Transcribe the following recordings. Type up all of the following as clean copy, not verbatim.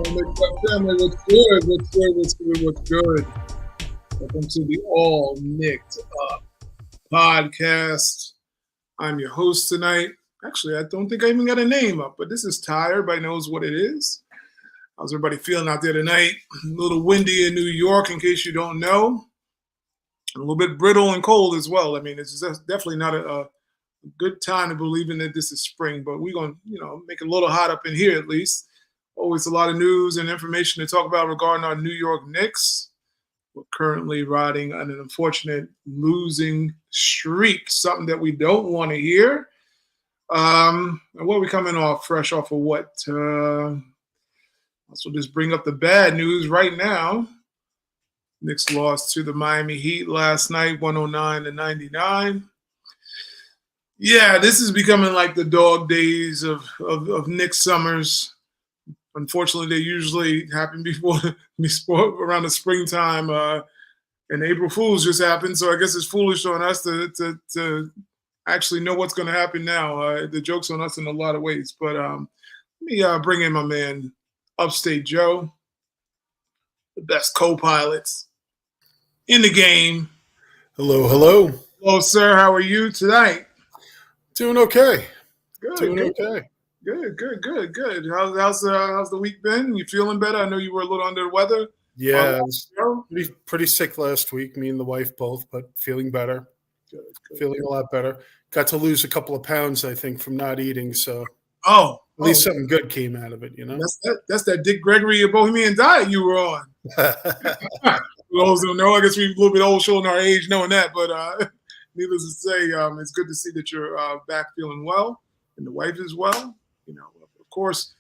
Knicked family, what's good? What's good? What's good? What's good? Welcome to the All Knicked Up podcast. I'm your host tonight. Actually, I don't think I even got a name up, but this is Ty. Everybody knows what it is. How's everybody feeling out there tonight? A little windy in New York, in case you don't know. A little bit brittle and cold as well. I mean, it's just definitely not a good time to believe in that this is spring, but we're going to, make it a little hot up in here at least. Always a lot of news and information to talk about regarding our New York Knicks. We're currently riding on an unfortunate losing streak, something that we don't want to hear. And what are we coming off? Fresh off of what? So just bring up the bad news right now. Knicks lost to the Miami Heat last night, 109-99. Yeah, this is becoming like the dog days of Knicks summers. Unfortunately, they usually happen before around the springtime, and April Fools just happened. So I guess it's foolish on us to actually know what's going to happen now. The joke's on us in a lot of ways. But let me bring in my man, Upstate Joe, the best co-pilots in the game. Hello, hello. Hello, sir. How are you tonight? Doing okay. Good. Good. How's the week been? You feeling better? I know you were a little under the weather. Yeah, I was pretty sick last week, me and the wife both, but feeling better. Good. Feeling a lot better. Got to lose a couple of pounds, I think, from not eating. So at least something good came out of it, That's that Dick Gregory Bohemian diet you were on. For those who don't know, I guess we're a little bit old showing our age knowing that, but needless to say, it's good to see that you're back feeling well, and the wife as well. Of course,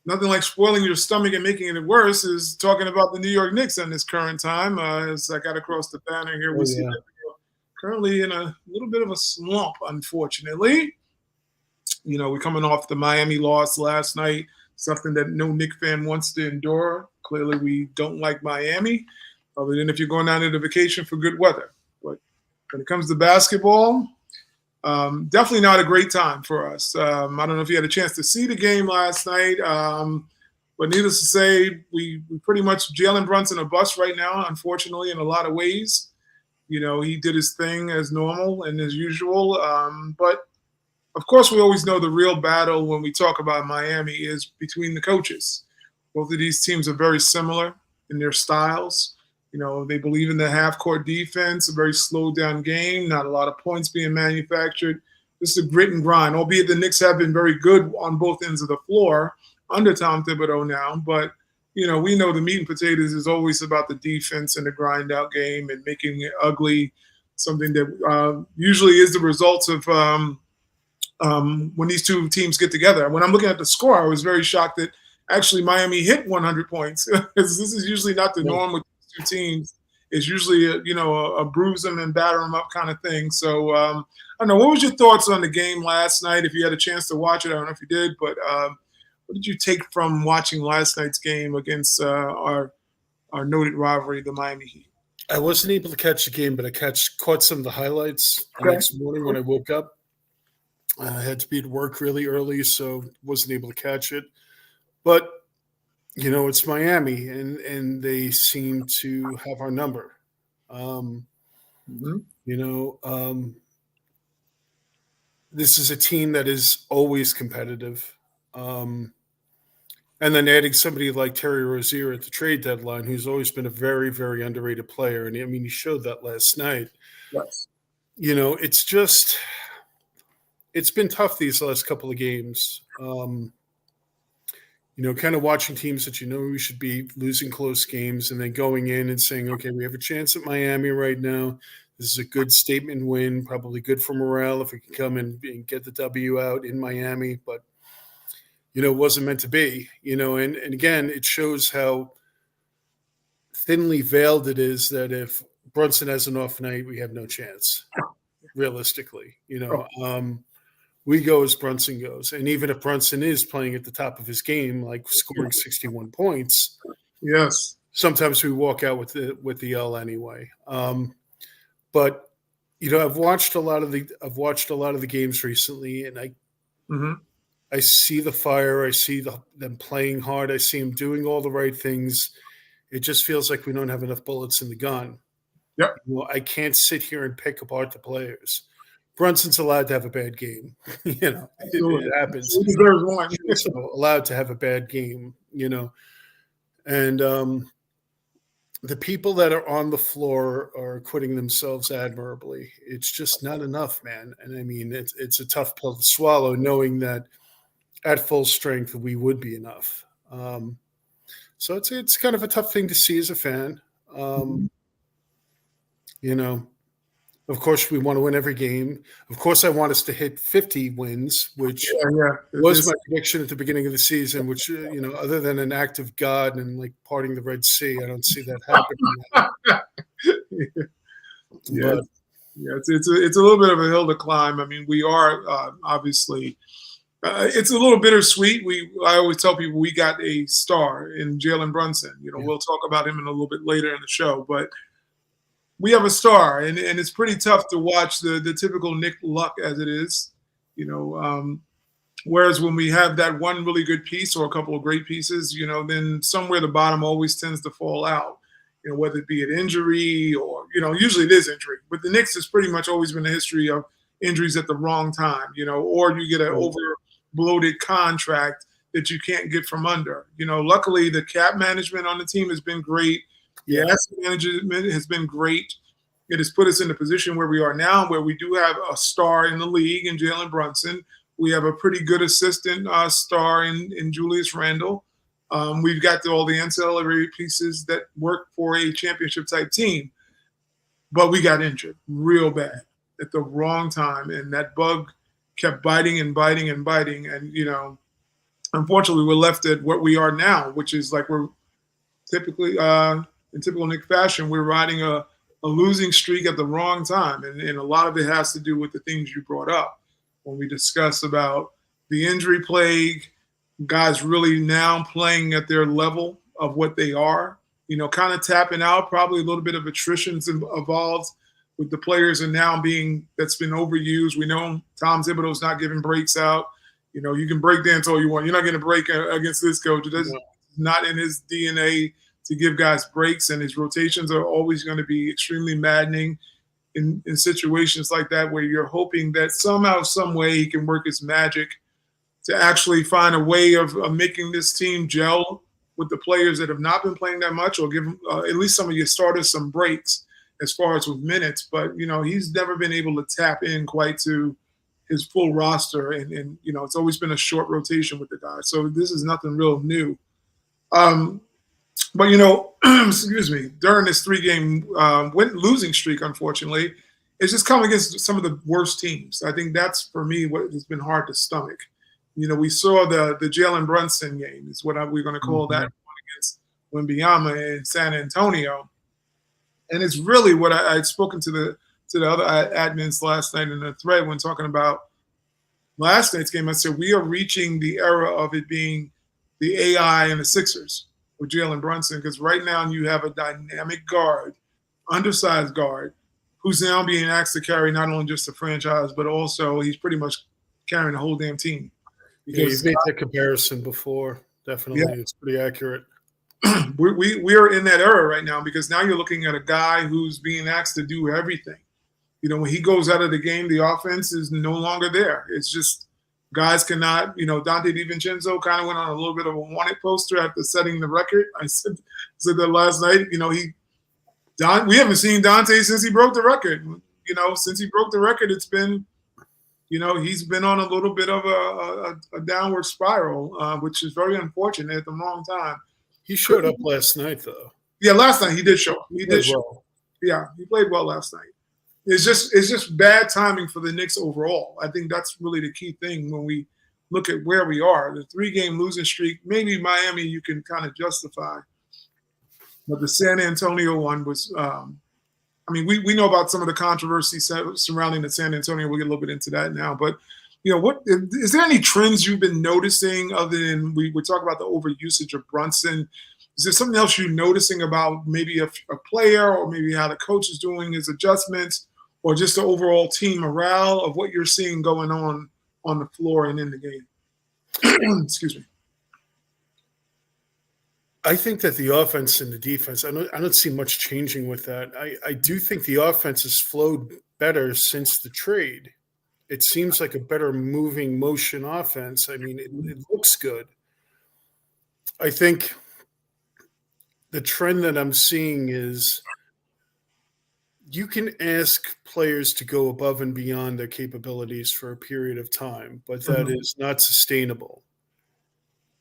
nothing like spoiling your stomach and making it worse is talking about the New York Knicks in this current time. As I got across the banner here, we see that we're currently in a little bit of a slump, unfortunately. We're coming off the Miami loss last night, something that no Knick fan wants to endure. Clearly, we don't like Miami, other than if you're going down to the vacation for good weather. But when it comes to basketball, definitely not a great time for us. I don't know if you had a chance to see the game last night, but needless to say, we pretty much Jalen Brunson a bust right now, unfortunately, in a lot of ways. He did his thing as normal and as usual. But, of course, we always know the real battle when we talk about Miami is between the coaches. Both of these teams are very similar in their styles. They believe in the half-court defense, a very slowed-down game, not a lot of points being manufactured. This is a grit and grind, albeit the Knicks have been very good on both ends of the floor under Tom Thibodeau now. But, we know the meat and potatoes is always about the defense and the grind-out game and making it ugly, something that usually is the results of when these two teams get together. When I'm looking at the score, I was very shocked that actually Miami hit 100 points. This is usually not the norm with two teams. Is usually a bruise them and batter them up kind of thing. So I don't know. What was your thoughts on the game last night? If you had a chance to watch it, I don't know if you did, but what did you take from watching last night's game against our noted rivalry, the Miami Heat? I wasn't able to catch the game, but I caught some of the highlights the next morning when I woke up. I had to be at work really early, so wasn't able to catch it. But it's Miami, and they seem to have our number. This is a team that is always competitive. And then adding somebody like Terry Rozier at the trade deadline, who's always been a very, very underrated player. And, he showed that last night. Yes. It's been tough these last couple of games. Kind of watching teams that we should be losing close games and then going in and saying, okay, we have a chance at Miami right now. This is a good statement win, probably good for morale if we can come and get the W out in Miami. But, it wasn't meant to be, and again, it shows how thinly veiled it is that if Brunson has an off night, we have no chance, realistically, we go as Brunson goes. And even if Brunson is playing at the top of his game, like scoring 61 points, yes, sometimes we walk out with the L anyway. But I've watched a lot of the games recently, and I see the fire. I see them playing hard. I see them doing all the right things. It just feels like we don't have enough bullets in the gun. Yep. I can't sit here and pick apart the players. Brunson's allowed to have a bad game. It happens. He deserves one. So allowed to have a bad game, and the people that are on the floor are acquitting themselves admirably. It's just not enough, man. And I mean, it's a tough pill to swallow, knowing that at full strength we would be enough. So it's kind of a tough thing to see as a fan. Of course, we want to win every game. Of course, I want us to hit 50 wins, which was my prediction at the beginning of the season, which, other than an act of God and like parting the Red Sea, I don't see that happening. It's a little bit of a hill to climb. I mean, we are obviously it's a little bittersweet. I always tell people we got a star in Jalen Brunson. We'll talk about him in a little bit later in the show, but we have a star, and it's pretty tough to watch the typical Knick luck as it is, whereas when we have that one really good piece or a couple of great pieces, then somewhere the bottom always tends to fall out, whether it be an injury or, usually it is injury. But the Knicks has pretty much always been a history of injuries at the wrong time, or you get an over-bloated contract that you can't get from under. Luckily the cap management on the team has been great. The asset management has been great. It has put us in the position where we are now, where we do have a star in the league in Jalen Brunson. We have a pretty good assistant star in Julius Randle. We've got all the ancillary pieces that work for a championship-type team. But we got injured real bad at the wrong time, and that bug kept biting and biting and biting. And, unfortunately, we're left at what we are now, which is like we're typically in typical Knick fashion, we're riding a losing streak at the wrong time. And a lot of it has to do with the things you brought up when we discuss about the injury plague, guys really now playing at their level of what they are, kind of tapping out, probably a little bit of attrition's involved with the players and now that's been overused. We know Tom Thibodeau's not giving breaks out. You can break dance all you want. You're not going to break against this coach. It's not in his DNA to give guys breaks, and his rotations are always going to be extremely maddening in situations like that, where you're hoping that somehow, some way he can work his magic to actually find a way of making this team gel with the players that have not been playing that much, or give at least some of your starters some breaks as far as with minutes. But, he's never been able to tap in quite to his full roster, and it's always been a short rotation with the guys. So this is nothing real new. But, excuse me, during this 3-game losing streak, unfortunately, it's just come against some of the worst teams. I think that's, for me, what has been hard to stomach. We saw the Jalen Brunson game is what we're going to call that one against Wembanyama in San Antonio. And it's really what I had spoken to the other admins last night in the thread when talking about last night's game. I said, we are reaching the era of it being the AI and the Sixers with Jalen Brunson, because right now you have a dynamic guard, undersized guard, who's now being asked to carry not only just the franchise, but also he's pretty much carrying the whole damn team. You've made that comparison before. Definitely, It's pretty accurate. We are in that era right now, because now you're looking at a guy who's being asked to do everything. When he goes out of the game, the offense is no longer there. It's just guys cannot, Dante DiVincenzo kind of went on a little bit of a wanted poster after setting the record. I said that last night. We haven't seen Dante since he broke the record. Since he broke the record, it's been, he's been on a little bit of a downward spiral, which is very unfortunate at the wrong time. He showed up last night, though. Yeah, last night he did show up. He did show up. Yeah, he played well last night. It's just bad timing for the Knicks overall. I think that's really the key thing when we look at where we are. The 3-game losing streak, maybe Miami you can kind of justify. But the San Antonio one was we know about some of the controversy surrounding the San Antonio. We'll get a little bit into that now. But, what is there any trends you've been noticing other than we talk about the overusage of Brunson? Is there something else you're noticing about maybe a player, or maybe how the coach is doing his adjustments, or just the overall team morale of what you're seeing going on the floor and in the game? Excuse me. I think that the offense and the defense, I don't see much changing with that. I do think the offense has flowed better since the trade. It seems like a better moving motion offense. I mean, it looks good. I think the trend that I'm seeing is you can ask players to go above and beyond their capabilities for a period of time, but that is not sustainable.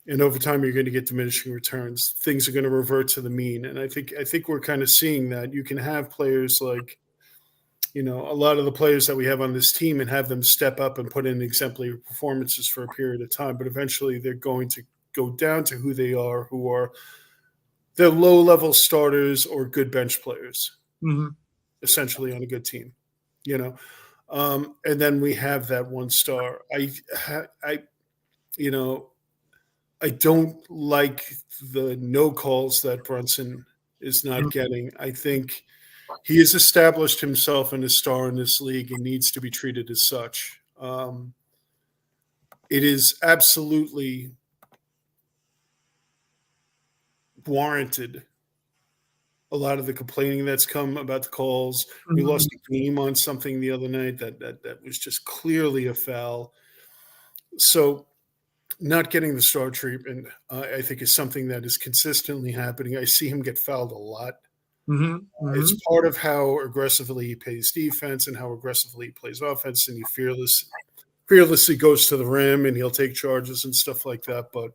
And over time, you're going to get diminishing returns. Things are going to revert to the mean, and I think we're kind of seeing that. You can have players like, a lot of the players that we have on this team, and have them step up and put in exemplary performances for a period of time, but eventually they're going to go down to who they are, who are they're low-level starters or good bench players, essentially on a good team, and then we have that one star. I don't like the no calls that Brunson is not getting. I think he has established himself as a star in this league and needs to be treated as such. It is absolutely warranted, a lot of the complaining that's come about the calls. We lost a game on something the other night that was just clearly a foul. So not getting the star treatment, I think, is something that is consistently happening. I see him get fouled a lot. It's part of how aggressively he plays defense and how aggressively he plays offense, and he fearlessly goes to the rim and he'll take charges and stuff like that. But,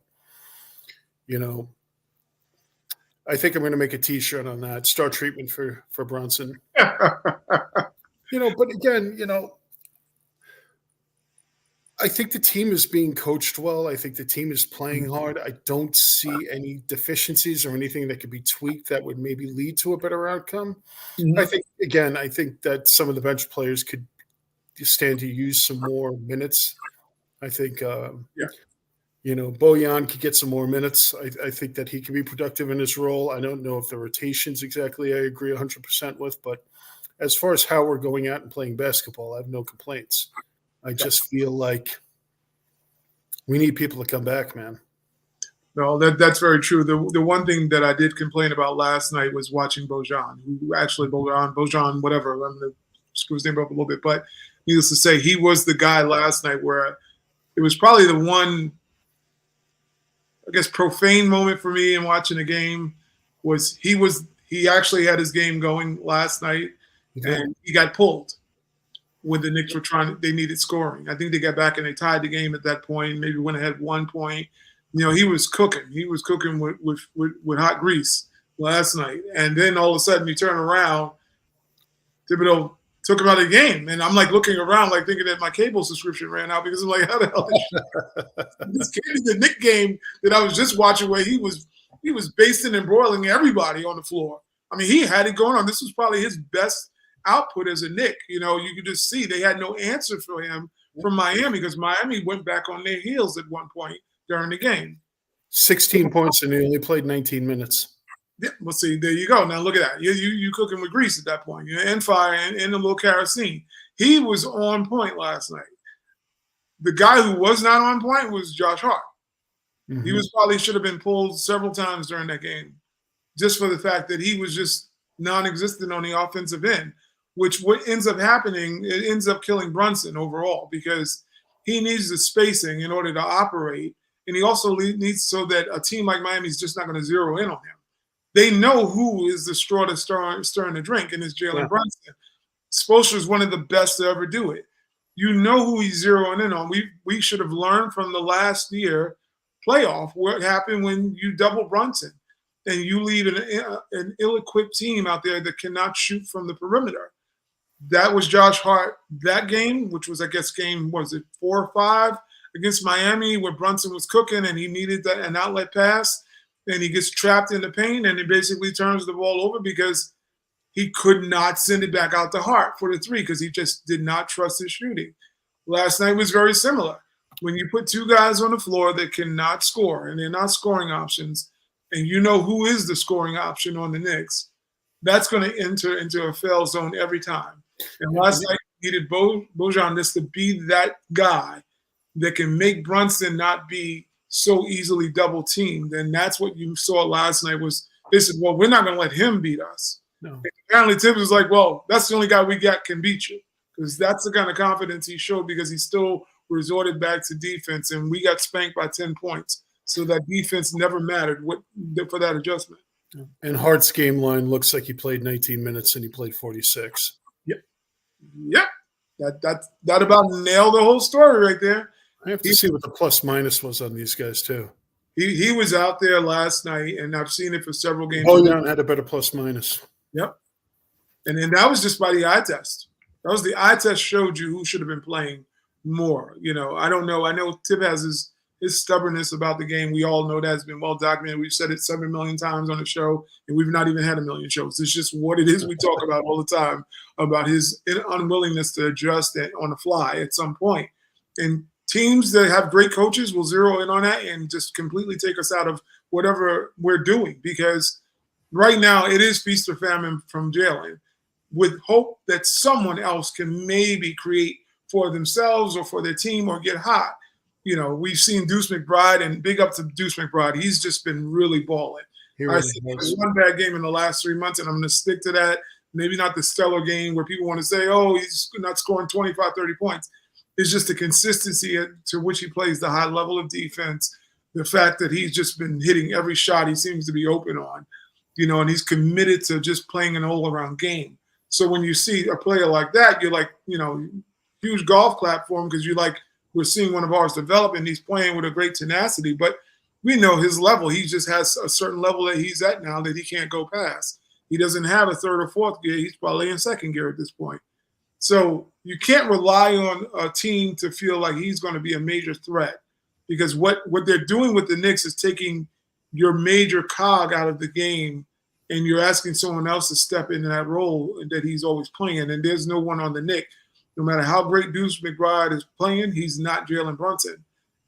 I think I'm going to make a T-shirt on that. Star treatment for Brunson. But again, I think the team is being coached well. I think the team is playing hard. I don't see any deficiencies or anything that could be tweaked that would maybe lead to a better outcome. I think that some of the bench players could stand to use some more minutes. I think, Bojan could get some more minutes. I think that he can be productive in his role. I don't know if the rotations exactly I agree 100% with, but as far as how we're going out and playing basketball, I have no complaints. I just feel like we need people to come back, man. No, that's very true. The one thing that I did complain about last night was watching Bojan, Bojan, whatever. I'm going to screw his name up a little bit. But needless to say, he was the guy last night where it was probably the one, I guess, profane moment for me in watching the game was he actually had his game going last night, and he got pulled when the Knicks were they needed scoring. I think they got back and they tied the game at that point, maybe went ahead 1 point. He was cooking. He was cooking with hot grease last night. And then all of a sudden you turn around, Thibodeau took him out of the game. And I'm like looking around, like thinking that my cable subscription ran out because I'm like, how the hell this can't be the Knick game that I was just watching where he was basting and broiling everybody on the floor. I mean, he had it going on. This was probably his best output as a Knick. You could just see they had no answer for him from Miami because Miami went back on their heels at one point during the game. 16 points and he only played 19 minutes. Yeah, well, see, there you go. Now look at that. You cooking with grease at that point. And fire and a little kerosene. He was on point last night. The guy who was not on point was Josh Hart. He was probably should have been pulled several times during that game, just for the fact that he was just non-existent on the offensive end. Which what ends up happening, it ends up killing Brunson overall because he needs the spacing in order to operate. And he also needs so that a team like Miami is just not going to zero in on him. They know who is the straw that's stirring the drink, and it's Jalen Brunson. Spoelstra is one of the best to ever do it. You know who he's zeroing in on. We should have learned from the last year playoff what happened when you double Brunson and you leave an ill-equipped team out there that cannot shoot from the perimeter. That was Josh Hart that game, which was, I guess, game, 4 or 5 against Miami where Brunson was cooking and he needed an outlet pass and he gets trapped in the paint and he basically turns the ball over because he could not send it back out to Hart for the 3 because he just did not trust his shooting. Last night was very similar. When you put 2 guys on the floor that cannot score and they're not scoring options and you know who is the scoring option on the Knicks, that's going to enter into a fail zone every time. And last night, needed Bojan just to be that guy that can make Brunson not be so easily double teamed. And that's what you saw last night was they said, well, we're not going to let him beat us. No. Apparently Tibbs was like, well, that's the only guy we got can beat you. Because that's the kind of confidence he showed because he still resorted back to defense. And we got spanked by 10 points. So that defense never mattered for that adjustment. And Hart's game line looks like he played 19 minutes and he played 46. Yep. That about nailed the whole story right there. I have to see what the plus minus was on these guys too. He was out there last night, and I've seen it for several games. Bojan had a better plus minus. Yep. And then that was just by the eye test. That was the eye test showed you who should have been playing more. I don't know. I know Tip has his stubbornnness about the game. We all know that has been well documented. We've said it 7 million times on the show, and we've not even had 1 million shows. It's just what it is we talk about all the time, about his unwillingness to adjust on the fly at some point. And teams that have great coaches will zero in on that and just completely take us out of whatever we're doing because right now it is feast or famine from Jalen with hope that someone else can maybe create for themselves or for their team or get hot. We've seen Deuce McBride, and big up to Deuce McBride. He's just been really balling. I see one bad game in the last 3 months, and I'm going to stick to that. Maybe not the stellar game where people want to say, oh, he's not scoring 25, 30 points. It's just the consistency to which he plays the high level of defense, the fact that he's just been hitting every shot he seems to be open on, and he's committed to just playing an all-around game. So when you see a player like that, you're like, huge golf clap for him because you're like, we're seeing one of ours develop and he's playing with a great tenacity. But we know his level. He just has a certain level that he's at now that he can't go past. He doesn't have a third or fourth gear. He's probably in second gear at this point. So you can't rely on a team to feel like he's going to be a major threat because what they're doing with the Knicks is taking your major cog out of the game and you're asking someone else to step into that role that he's always playing. And there's no one on the Knicks. No matter how great Deuce McBride is playing, he's not Jalen Brunson.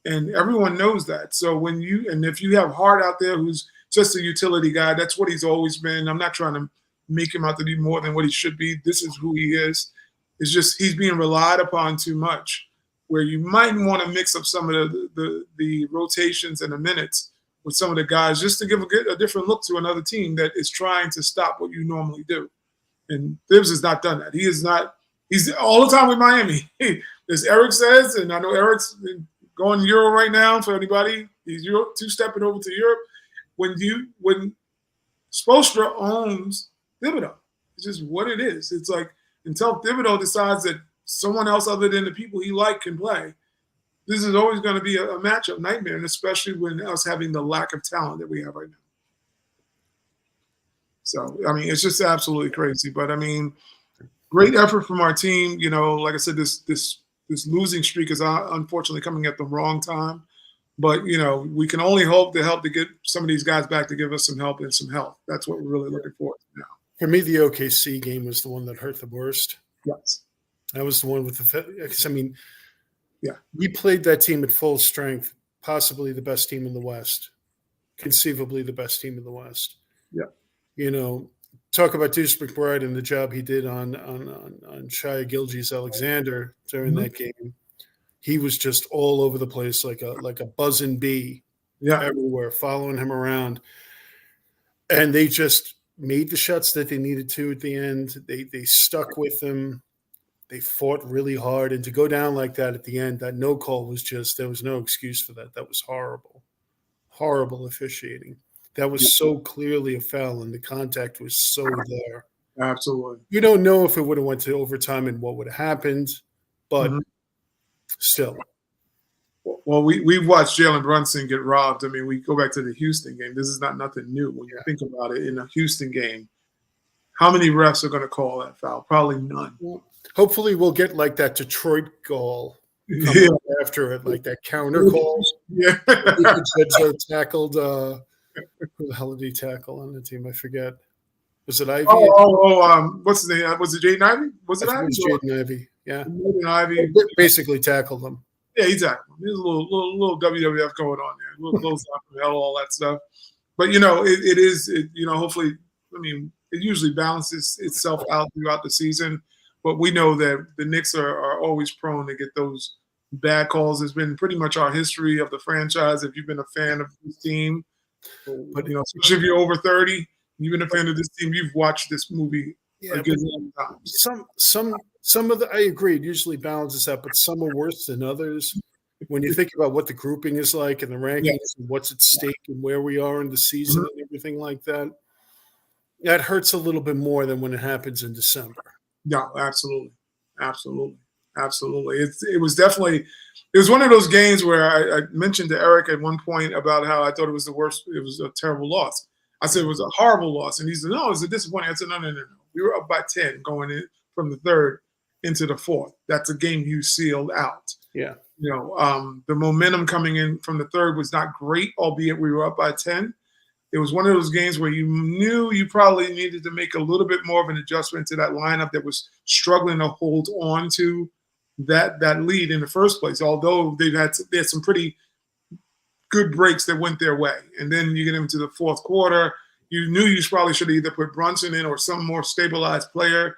And everyone knows that. So if you have Hart out there who's just a utility guy, that's what he's always been. I'm not trying to make him out to be more than what he should be. This is who he is. It's just he's being relied upon too much, where you might want to mix up some of the rotations and the minutes with some of the guys just to give a different look to another team that is trying to stop what you normally do. And Thibs has not done that. He is not. He's all the time with Miami. As Eric says, and I know Eric's going Euro right now for anybody. He's two-stepping over to Europe. When Spoelstra owns Thibodeau, it's just what it is. It's like until Thibodeau decides that someone else other than the people he likes can play, this is always going to be a matchup nightmare, and especially when us having the lack of talent that we have right now. So, it's just absolutely crazy. But, great effort from our team. Like I said, this losing streak is unfortunately coming at the wrong time. But, we can only hope to get some of these guys back to give us some help and some health. That's what we're really looking for now. For me, the OKC game was the one that hurt the worst. Yes. That was the one with we played that team at full strength, possibly the best team in the West, conceivably the best team in the West. Yeah. Talk about Deuce McBride and the job he did on Shai Gilgeous-Alexander during that game. He was just all over the place like a buzzing bee everywhere, following him around. And they just made the shots that they needed to at the end. They stuck with him. They fought really hard. And to go down like that at the end, that no call was there was no excuse for that. That was horrible. Horrible officiating. That was so clearly a foul, and the contact was so there. Absolutely. We don't know if it would have went to overtime and what would have happened, but still. Well, we've watched Jalen Brunson get robbed. We go back to the Houston game. This is not nothing new when you think about it. In a Houston game, how many refs are going to call that foul? Probably none. Well, hopefully we'll get like that Detroit goal after it, like that counter call. Yeah. Joe tackled who the hell did he tackle on the team? I forget. Was it Ivy? What's his name? Was it Jaden Ivey? Was it Ivey? It was Jaden Ivey. Yeah. Jaden Ivey basically tackled him. Yeah, he tackled him. There's a little WWF going on there. A little close up from hell, all that stuff. But it is. Hopefully, it usually balances itself out throughout the season. But we know that the Knicks are always prone to get those bad calls has been pretty much our history of the franchise. If you've been a fan of this team, But especially if you're over 30, you've been a fan of this team, you've watched this movie a yeah, good but many times. some of the I agree it usually balances out, but some are worse than others. When you think about what the grouping is like and the rankings Yes. and what's at stake and where we are in the season Mhm. and everything like that, that hurts a little bit more than when it happens in December. No, absolutely, absolutely, absolutely. It was one of those games where I mentioned to Eric at one point about how I thought it was the worst. It was a terrible loss. I said it was a horrible loss, and he said, "No, it was a disappointing." I said, "No, no, no, no. We were up by 10 going in from the third into the fourth. That's a game you sealed out. Yeah. The momentum coming in from the third was not great, albeit we were up by 10. It was one of those games where you knew you probably needed to make a little bit more of an adjustment to that lineup that was struggling to hold on to that lead in the first place. Although they had some pretty good breaks that went their way, and then you get into the fourth quarter, you knew you probably should have either put Brunson in or some more stabilized player.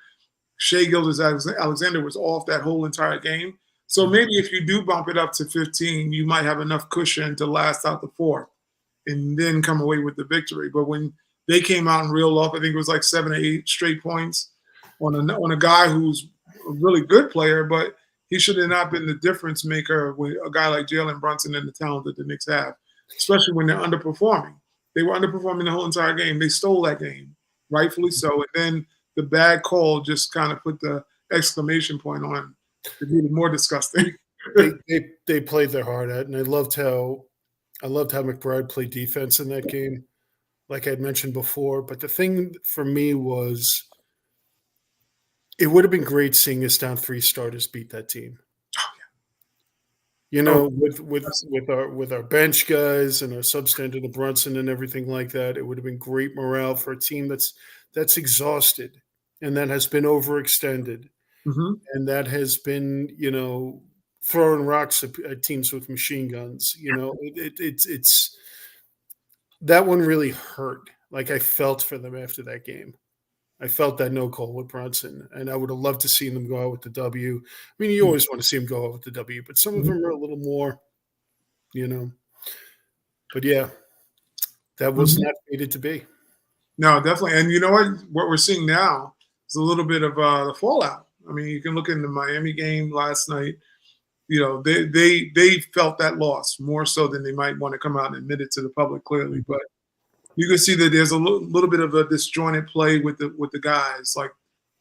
Shea Gilgeous-Alexander was off that whole entire game. So maybe if you do bump it up to 15, you might have enough cushion to last out the fourth and then come away with the victory. But when they came out and reeled off, I think it was like 7 or 8 straight points on a guy who's a really good player, but he should have not been the difference maker with a guy like Jalen Brunson and the talent that the Knicks have, especially when they're underperforming. They were underperforming the whole entire game. They stole that game, rightfully so. And then the bad call just kind of put the exclamation point on to be more disgusting. They played their heart out, and I loved how McBride played defense in that game, like I'd mentioned before. But the thing for me was, it would have been great seeing us down 3 starters beat that team. With our bench guys and our substandard of Brunson and everything like that, it would have been great morale for a team that's exhausted and that has been overextended Mm-hmm. and that has been, throwing rocks at teams with machine guns. It's that one really hurt. Like, I felt for them after that game. I felt that no call with Brunson, and I would have loved to see them go out with the W. I mean, you always want to see them go out with the W, but some of them are a little more, But yeah, that was not fated to be. No, definitely. And you know what? What we're seeing now is a little bit of the fallout. I mean, you can look in the Miami game last night. They felt that loss more so than they might want to come out and admit it to the public clearly. But you can see that there's a little bit of a disjointed play with the guys. Like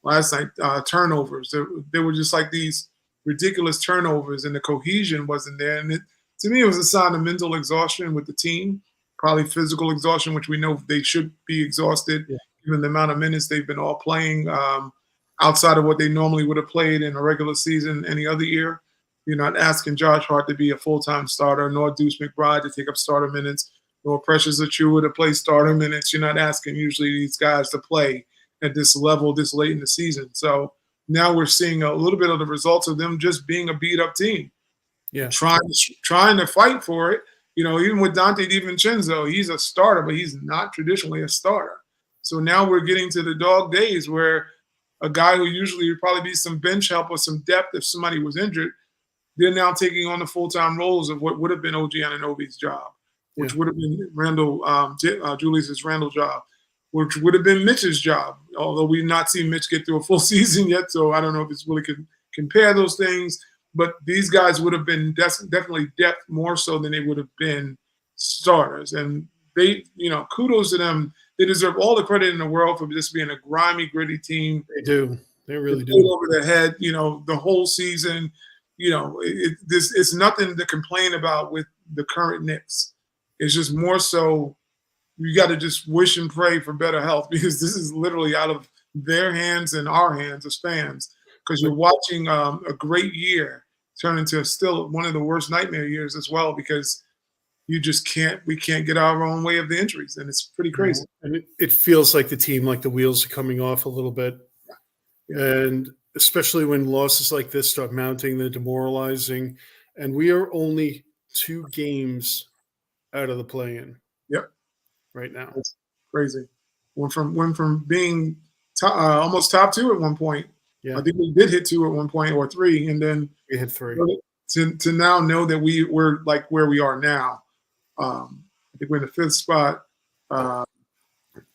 last night, turnovers. There were just like these ridiculous turnovers, and the cohesion wasn't there. And to me, it was a sign of mental exhaustion with the team, probably physical exhaustion, which we know they should be exhausted given the amount of minutes they've been all playing outside of what they normally would have played in a regular season any other year. You're not asking Josh Hart to be a full-time starter, nor Deuce McBride to take up starter minutes, nor Precious Achiuwa to play starter minutes. You're not asking usually these guys to play at this level this late in the season. So now we're seeing a little bit of the results of them just being a beat-up team. Yeah, trying to fight for it. Even with Dante DiVincenzo, he's a starter, but he's not traditionally a starter. So now we're getting to the dog days where a guy who usually would probably be some bench help or some depth if somebody was injured, they're now taking on the full-time roles of what would have been OG Anunoby's job, which would have been Julius Randle's job, which would have been Mitch's job, although we've not seen Mitch get through a full season yet, so I don't know if it's really can compare those things. But these guys would have been definitely depth more so than they would have been starters. And they, kudos to them. They deserve all the credit in the world for just being a grimy, gritty team. They do. They really do. Over their head, the whole season. It's nothing to complain about with the current Knicks. It's just more so you got to just wish and pray for better health, because this is literally out of their hands and our hands as fans, because you're watching a great year turn into still one of the worst nightmare years as well, because we can't get our own way of the injuries, and it's pretty crazy. And it feels like the team, like the wheels are coming off a little bit. And especially when losses like this start mounting, they're demoralizing. And we are only 2 games out of the play-in. Yep. Right now. It's crazy. Went from being almost top 2 at one point. Yeah. I think we did hit 2 at one point, or 3, and then we hit 3. to now know that we're like where we are now. I think we're in the fifth spot. Uh,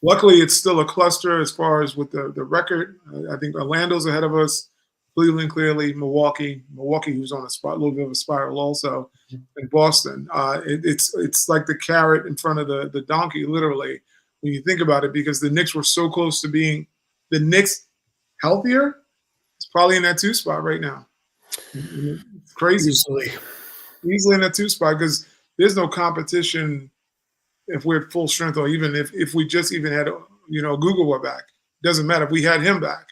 Luckily, it's still a cluster as far as with the record. I think Orlando's ahead of us. Cleveland, clearly, Milwaukee, who's on a little bit of a spiral also, and Boston. It's like the carrot in front of the donkey, literally, when you think about it, because the Knicks were so close to being the Knicks healthier. It's probably in that 2 spot right now. It's crazy. Easily in that 2 spot because there's no competition if we're at full strength, or even if we just even had Google were back. Doesn't matter if we had him back.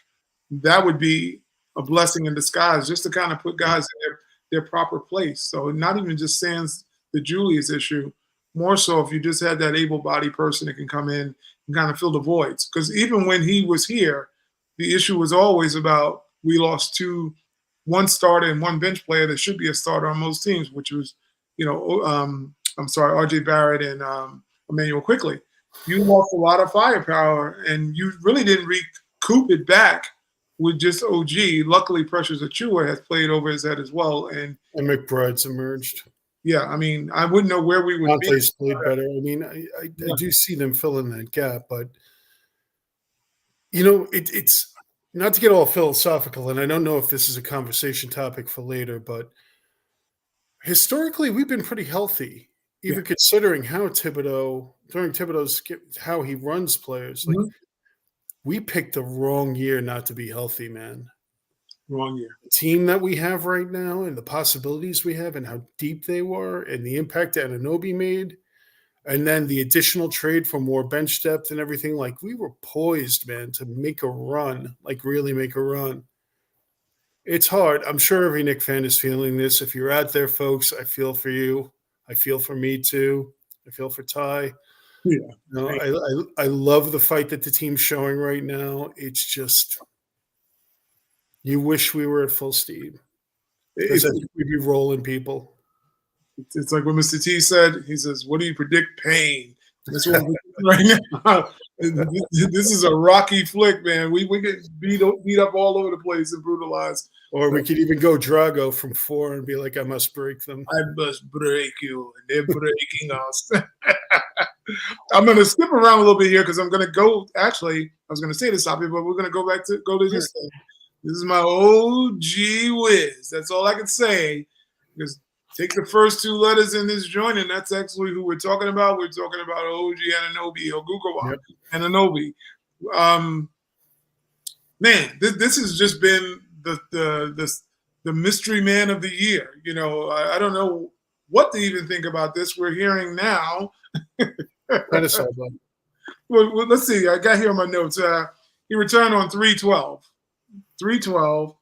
That would be a blessing in disguise, just to kind of put guys in their proper place. So not even just sans the Julius issue, more so if you just had that able-bodied person that can come in and kind of fill the voids. Because even when he was here, the issue was always about we lost one starter and one bench player that should be a starter on most teams, which was, R.J. Barrett and Emmanuel Quickly. You lost a lot of firepower, and you really didn't recoup it back with just OG. Luckily, Precious Achiuwa has played over his head as well. And McBride's emerged. Yeah, I mean, I wouldn't know where we would Monte's played better. I mean, I do see them filling that gap, but, it's not to get all philosophical, and I don't know if this is a conversation topic for later, but historically, we've been pretty healthy, even considering how how he runs players. Like, we picked the wrong year not to be healthy, man. Wrong year. The team that we have right now and the possibilities we have and how deep they were and the impact that Anunoby made, and then the additional trade for more bench depth and everything, like, we were poised, man, to make a run, like really make a run. It's hard. I'm sure every Knick fan is feeling this. If you're out there, folks, I feel for you. I feel for me too. I feel for Ty. Yeah. I love the fight that the team's showing right now. It's just, you wish we were at full steam. Because we'd be rolling people. It's like what Mr. T said. He says, "What do you predict? Pain." That's what we're right now. This is a rocky flick, man. We get beat up all over the place and brutalized. Or we could even go Drago from 4 and be like, I must break them. I must break you, and they're breaking us. I'm going to skip around a little bit here because I'm going to go. Actually, I was going to say this topic, but we're going to go to this thing. This is my OG whiz. That's all I can say. Just take the first 2 letters in this joint, and that's actually who we're talking about. We're talking about OG Anunoby, or Gugawa Anunoby. Man, this has just been the mystery man of the year. I don't know what to even think about this. We're hearing now. Well, let's see. I got here on my notes. He returned on 3/12. 3/12.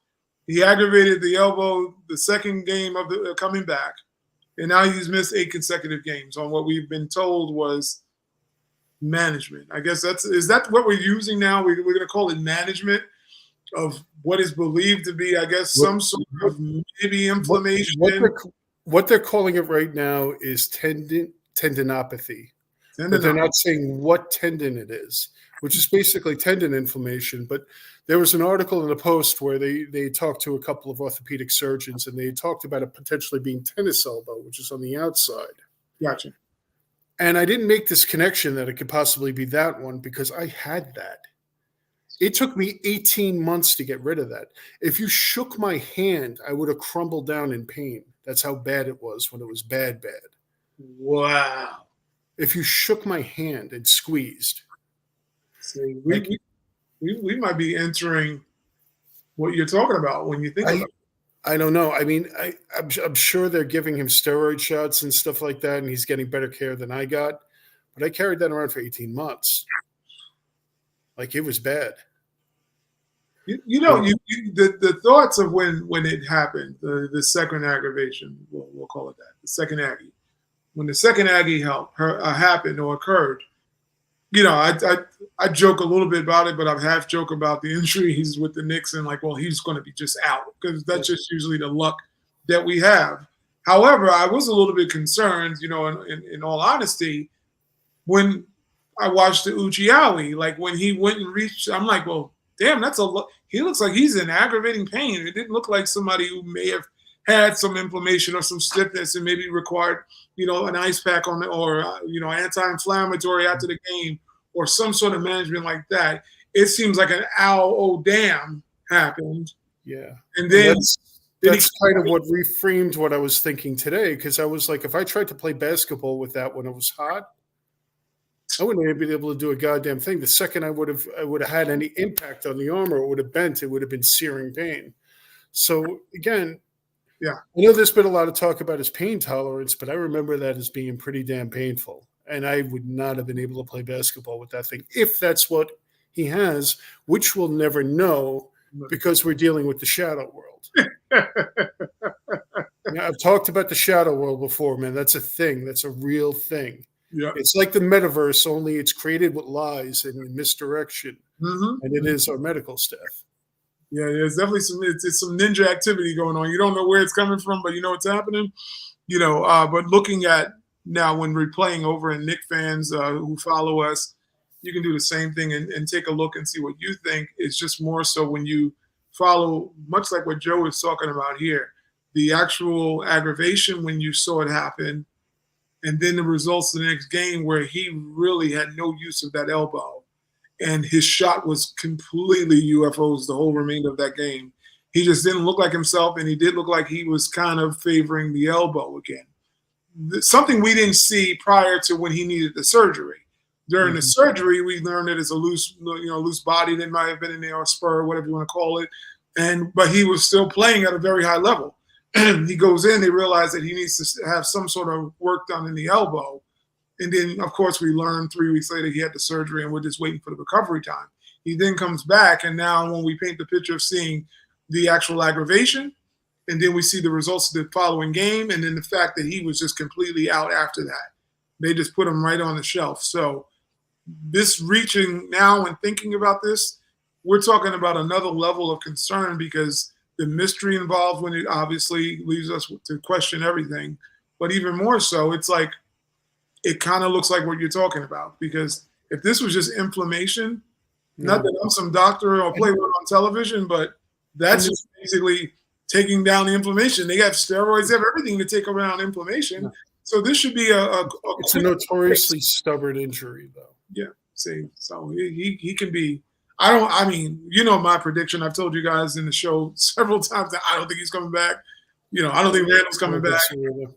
He aggravated the elbow the second game of the coming back, and now he's missed 8 consecutive games on what we've been told was management. I guess is that what we're using now? We're going to call it management of what is believed to be, I guess, some sort of maybe inflammation. What they're calling it right now is tendinopathy. But they're not saying what tendon it is, which is basically tendon inflammation. But there was an article in the Post where they talked to a couple of orthopedic surgeons, and they talked about it potentially being tennis elbow, which is on the outside. Gotcha. And I didn't make this connection that it could possibly be that one because I had that. It took me 18 months to get rid of that. If you shook my hand, I would have crumbled down in pain. That's how bad it was when it was bad. Wow. If you shook my hand and squeezed. See, we might be entering what you're talking about when you think about it. I don't know. I mean, I'm sure they're giving him steroid shots and stuff like that, and he's getting better care than I got. But I carried that around for 18 months. Like, it was bad. The thoughts of when it happened, the second aggravation, we'll call it that, the second Aggie. When the second Aggie happened or occurred, I joke a little bit about it, but I half joke about the injuries with the Knicks and he's going to be just out because that's just usually the luck that we have. However, I was a little bit concerned, in all honesty, when I watched the Uchiawi, like when he went and reached, I'm like, well, damn, he looks like he's in aggravating pain. It didn't look like somebody who may have had some inflammation or some stiffness and maybe required, an ice pack on it or, anti-inflammatory after the game or some sort of management like that. It seems like an ow, oh, damn happened. Yeah. And then that's kind of what reframed what I was thinking today, because I was like, if I tried to play basketball with that when it was hot, I wouldn't have been able to do a goddamn thing. The second I would have had any impact on the arm, or it would have bent, it would have been searing pain. So again, yeah, I know there's been a lot of talk about his pain tolerance, but I remember that as being pretty damn painful. And I would not have been able to play basketball with that thing if that's what he has, which we'll never know because we're dealing with the shadow world. Now, I've talked about the shadow world before, man. That's a thing. That's a real thing. Yeah. It's like the metaverse, only it's created with lies and misdirection. Mm-hmm. And it is our medical staff. Yeah, there's definitely it's some ninja activity going on. You don't know where it's coming from, but you know it's happening. But looking at now when we're playing over in Knick fans who follow us, you can do the same thing and take a look and see what you think. It's just more so when you follow, much like what Joe is talking about here, the actual aggravation when you saw it happen, and then the results of the next game where he really had no use of that elbow. And his shot was completely UFOs the whole remainder of that game. He just didn't look like himself, and he did look like he was kind of favoring the elbow again. Something we didn't see prior to when he needed the surgery. During the surgery, we learned that it's a loose body that might have been in there, or spur, whatever you want to call it. But he was still playing at a very high level. He goes in, they realize that he needs to have some sort of work done in the elbow. And then, of course, we learned 3 weeks later he had the surgery, and we're just waiting for the recovery time. He then comes back, and now when we paint the picture of seeing the actual aggravation, and then we see the results of the following game, and then the fact that he was just completely out after that. They just put him right on the shelf. So this reaching now and thinking about this, we're talking about another level of concern because the mystery involved when it obviously leaves us to question everything. But even more so, it's like, it kind of looks like what you're talking about, because if this was just inflammation, not that I'm some doctor or play one on television, but that's just basically taking down the inflammation. They have steroids, they have everything to take around inflammation. So this should be it's a notoriously stubborn injury, though. Yeah, see, so he can be. I mean, my prediction. I've told you guys in the show several times that I don't think he's coming back. I don't think Randall's coming back.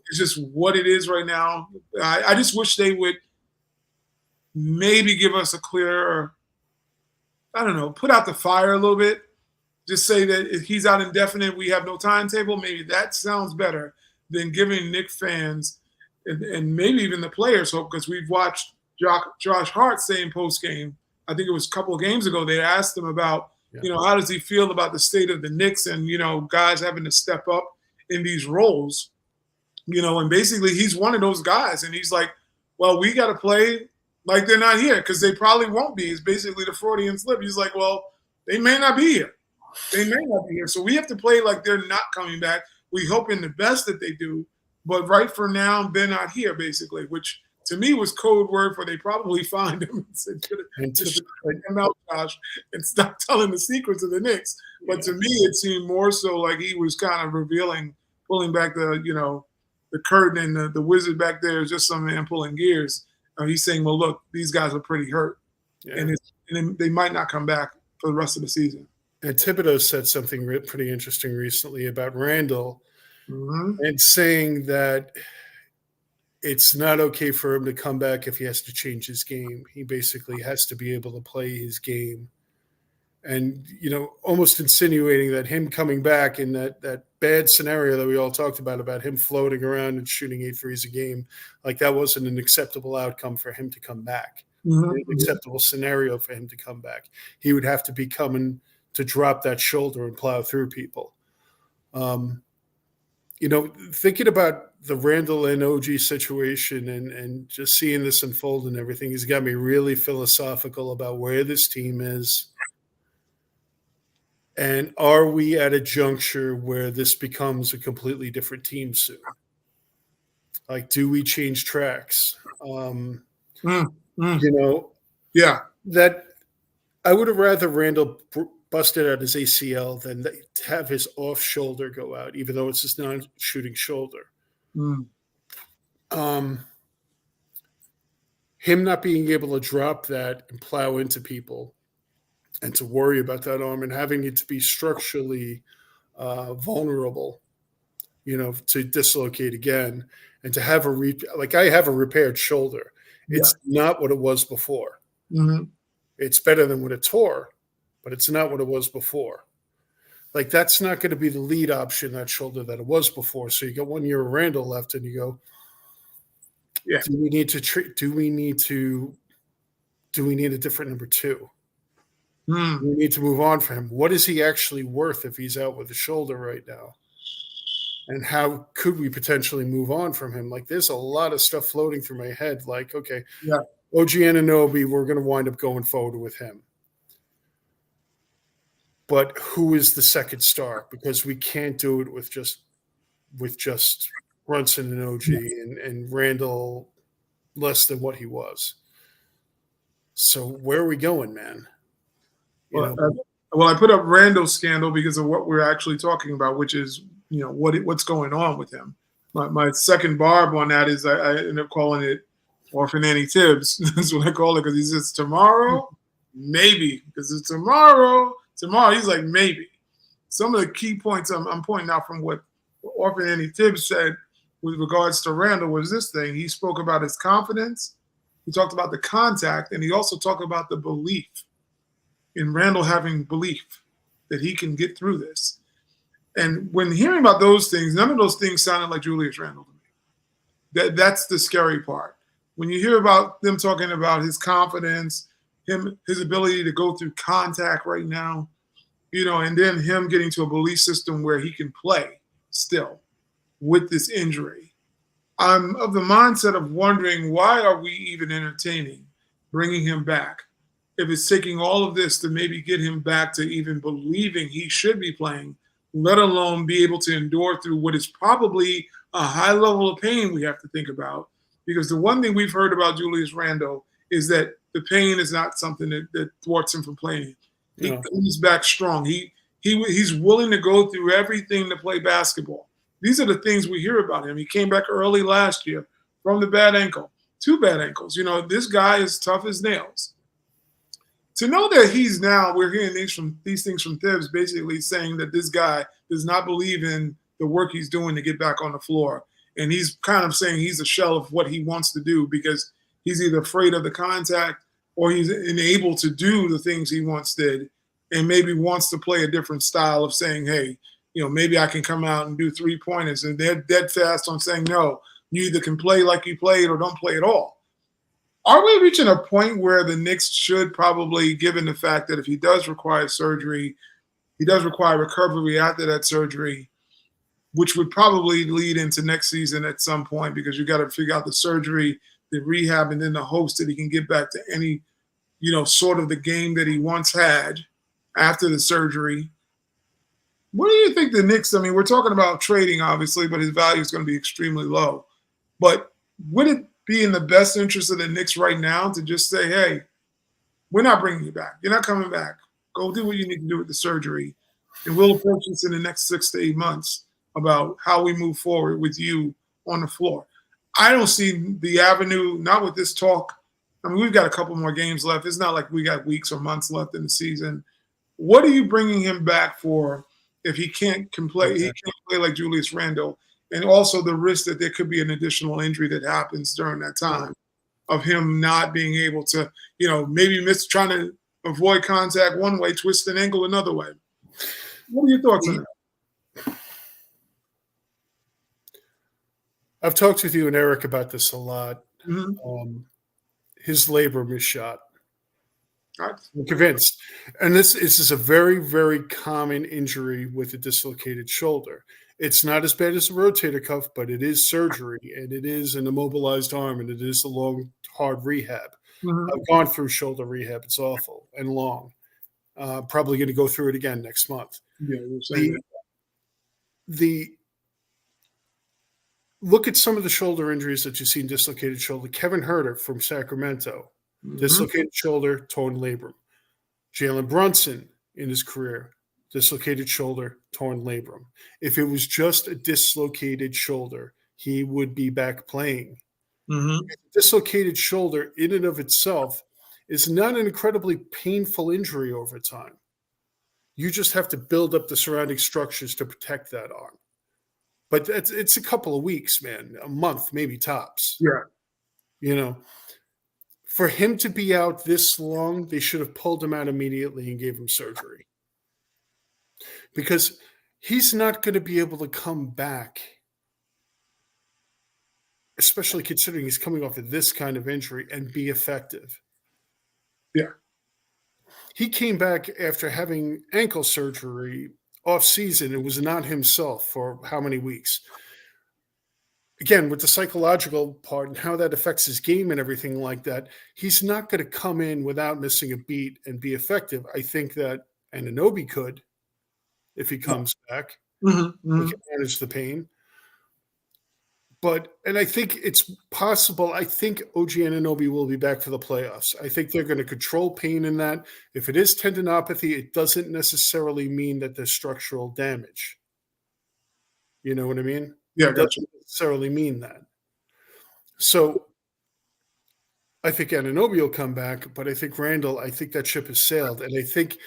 It's just what it is right now. I just wish they would maybe give us a clearer, put out the fire a little bit. Just say that if he's out indefinite, we have no timetable. Maybe that sounds better than giving Knick fans and maybe even the players hope, because we've watched Josh Hart say in post-game, I think it was a couple of games ago, they asked him about, how does he feel about the state of the Knicks and, guys having to step up in these roles, and basically he's one of those guys. And he's like, well, we got to play like they're not here because they probably won't be. It's basically the Freudian slip. He's like, well, they may not be here. They may not be here. So we have to play like they're not coming back. We hope in the best that they do. But right for now, they're not here, basically, which to me was code word for they probably find him and said, come out, Josh, and stop telling the secrets of the Knicks. But to me, it seemed more so like he was kind of revealing, pulling back the curtain, and the wizard back there is just some man pulling gears. He's saying, well, look, these guys are pretty hurt, and they might not come back for the rest of the season. And Thibodeau said something pretty interesting recently about Randall, and saying that it's not okay for him to come back if he has to change his game. He basically has to be able to play his game. And, almost insinuating that him coming back in that bad scenario that we all talked about him floating around and shooting 8 threes a game, like that wasn't an acceptable outcome for him to come back. An acceptable scenario for him to come back. He would have to be coming to drop that shoulder and plow through people. Thinking about the Randall and OG situation and just seeing this unfold and everything has got me really philosophical about where this team is. And are we at a juncture where this becomes a completely different team soon? Like, do we change tracks? Yeah. That I would have rather Randall busted out his ACL than have his off shoulder go out, even though it's his non-shooting shoulder. Mm. Him not being able to drop that and plow into people and to worry about that arm and having it to be structurally vulnerable, to dislocate again and to have like I have a repaired shoulder. Yeah. It's not what it was before. Mm-hmm. It's better than what it tore, but it's not what it was before. Like that's not going to be the lead option, that shoulder, that it was before. So you got 1 year of Randall left and you go, yeah, do we need to treat, do we need a different number 2? Mm. We need to move on for him. What is he actually worth if he's out with a shoulder right now? And how could we potentially move on from him? Like there's a lot of stuff floating through my head. Like, okay, yeah, OG Anunoby, we're going to wind up going forward with him. But who is the second star? Because we can't do it with just Brunson and OG and Randall less than what he was. So where are we going, man? Well, I put up Randall's scandal because of what we're actually talking about, which is what's going on with him. My second barb on that is I end up calling it Orphan Annie Tibbs. That's what I call it, because he says tomorrow, maybe, because it's tomorrow. Tomorrow, he's like maybe. Some of the key points I'm pointing out from what Orphan Annie Tibbs said with regards to Randall was this thing. He spoke about his confidence. He talked about the contact, and he also talked about the belief in Randall having belief that he can get through this. And when hearing about those things, none of those things sounded like Julius Randall to me. That's the scary part. When you hear about them talking about his confidence, his ability to go through contact right now, and then him getting to a belief system where he can play still with this injury. I'm of the mindset of wondering, why are we even entertaining bringing him back? If it's taking all of this to maybe get him back to even believing he should be playing, let alone be able to endure through what is probably a high level of pain we have to think about. Because the one thing we've heard about Julius Randle is that the pain is not something that thwarts him from playing. He comes back strong. He's willing to go through everything to play basketball. These are the things we hear about him. He came back early last year from the bad ankle, 2 bad ankles. This guy is tough as nails. To know that we're hearing these things from Thibs, basically saying that this guy does not believe in the work he's doing to get back on the floor. And he's kind of saying he's a shell of what he wants to do because he's either afraid of the contact or he's unable to do the things he once did, and maybe wants to play a different style of saying, hey, maybe I can come out and do 3-pointers. And they're dead fast on saying, no, you either can play like you played or don't play at all. Are we reaching a point where the Knicks should probably, given the fact that if he does require surgery, he does require recovery after that surgery, which would probably lead into next season at some point, because you got to figure out the surgery, the rehab, and then the hopes that he can get back to any, sort of the game that he once had after the surgery. What do you think the Knicks, we're talking about trading, obviously, but his value is going to be extremely low. But would it be in the best interest of the Knicks right now to just say, hey, we're not bringing you back. You're not coming back. Go do what you need to do with the surgery. And we'll approach this in the next 6 to 8 months about how we move forward with you on the floor. I don't see the avenue, not with this talk. We've got a couple more games left. It's not like we got weeks or months left in the season. What are you bringing him back for if he can't play? He can't play like Julius Randle. And also the risk that there could be an additional injury that happens during that time of him not being able to, maybe trying to avoid contact one way, twist an ankle another way. What are your thoughts on that? I've talked with you and Eric about this a lot. Mm-hmm. His labrum is shot. Right. I'm convinced. And this is a very, very common injury with a dislocated shoulder. It's not as bad as a rotator cuff, but it is surgery, and it is an immobilized arm, and it is a long, hard rehab. Mm-hmm. I've gone through shoulder rehab. It's awful and long. Probably going to go through it again next month. Yeah, you're saying Look at some of the shoulder injuries that you see in dislocated shoulder. Kevin Herter from Sacramento, dislocated shoulder, torn labrum. Jalen Brunson, in his career. Dislocated shoulder, torn labrum. If it was just a dislocated shoulder, he would be back playing. Mm-hmm. Dislocated shoulder in and of itself is not an incredibly painful injury over time. You just have to build up the surrounding structures to protect that arm. But it's a couple of weeks, man, a month, maybe tops. Yeah. You know, for him to be out this long, they should have pulled him out immediately and gave him surgery. Because he's not going to be able to come back, especially considering he's coming off of this kind of injury, and be effective. Yeah. He came back after having ankle surgery off season and was not himself for how many weeks? Again, with the psychological part and how that affects his game and everything like that, he's not going to come in without missing a beat and be effective. I think that Anunoby could, if he comes back. Mm-hmm. He can manage the pain. And I think it's possible. I think OG Anunoby will be back for the playoffs. I think they're going to control pain in that. If it is tendinopathy, it doesn't necessarily mean that there's structural damage. You know what I mean? Yeah, it doesn't necessarily mean that. So I think Anunoby will come back, but I think Randall, I think that ship has sailed. And I think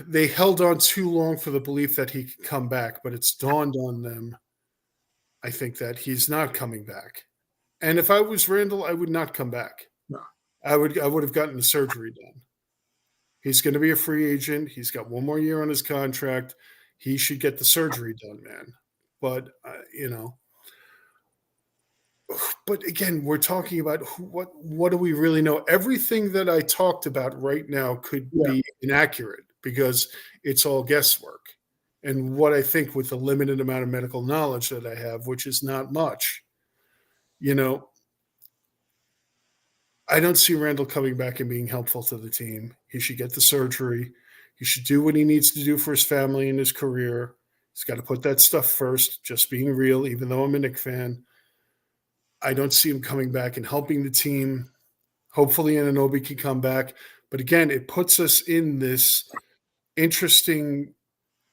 they held on too long for the belief that he could come back, but it's dawned on them, I think, that he's not coming back. And if I was Randall, I would not come back. No. I would have gotten the surgery done. He's going to be a free agent. He's got one more year on his contract. He should get the surgery done, man. But, but again, we're talking about what do we really know? Everything that I talked about right now could be inaccurate because it's all guesswork. And what I think with the limited amount of medical knowledge that I have, which is not much, I don't see Randall coming back and being helpful to the team. He should get the surgery. He should do what he needs to do for his family and his career. He's got to put that stuff first, just being real, even though I'm a Knick fan. I don't see him coming back and helping the team. Hopefully Anunoby can come back. But again, it puts us in this interesting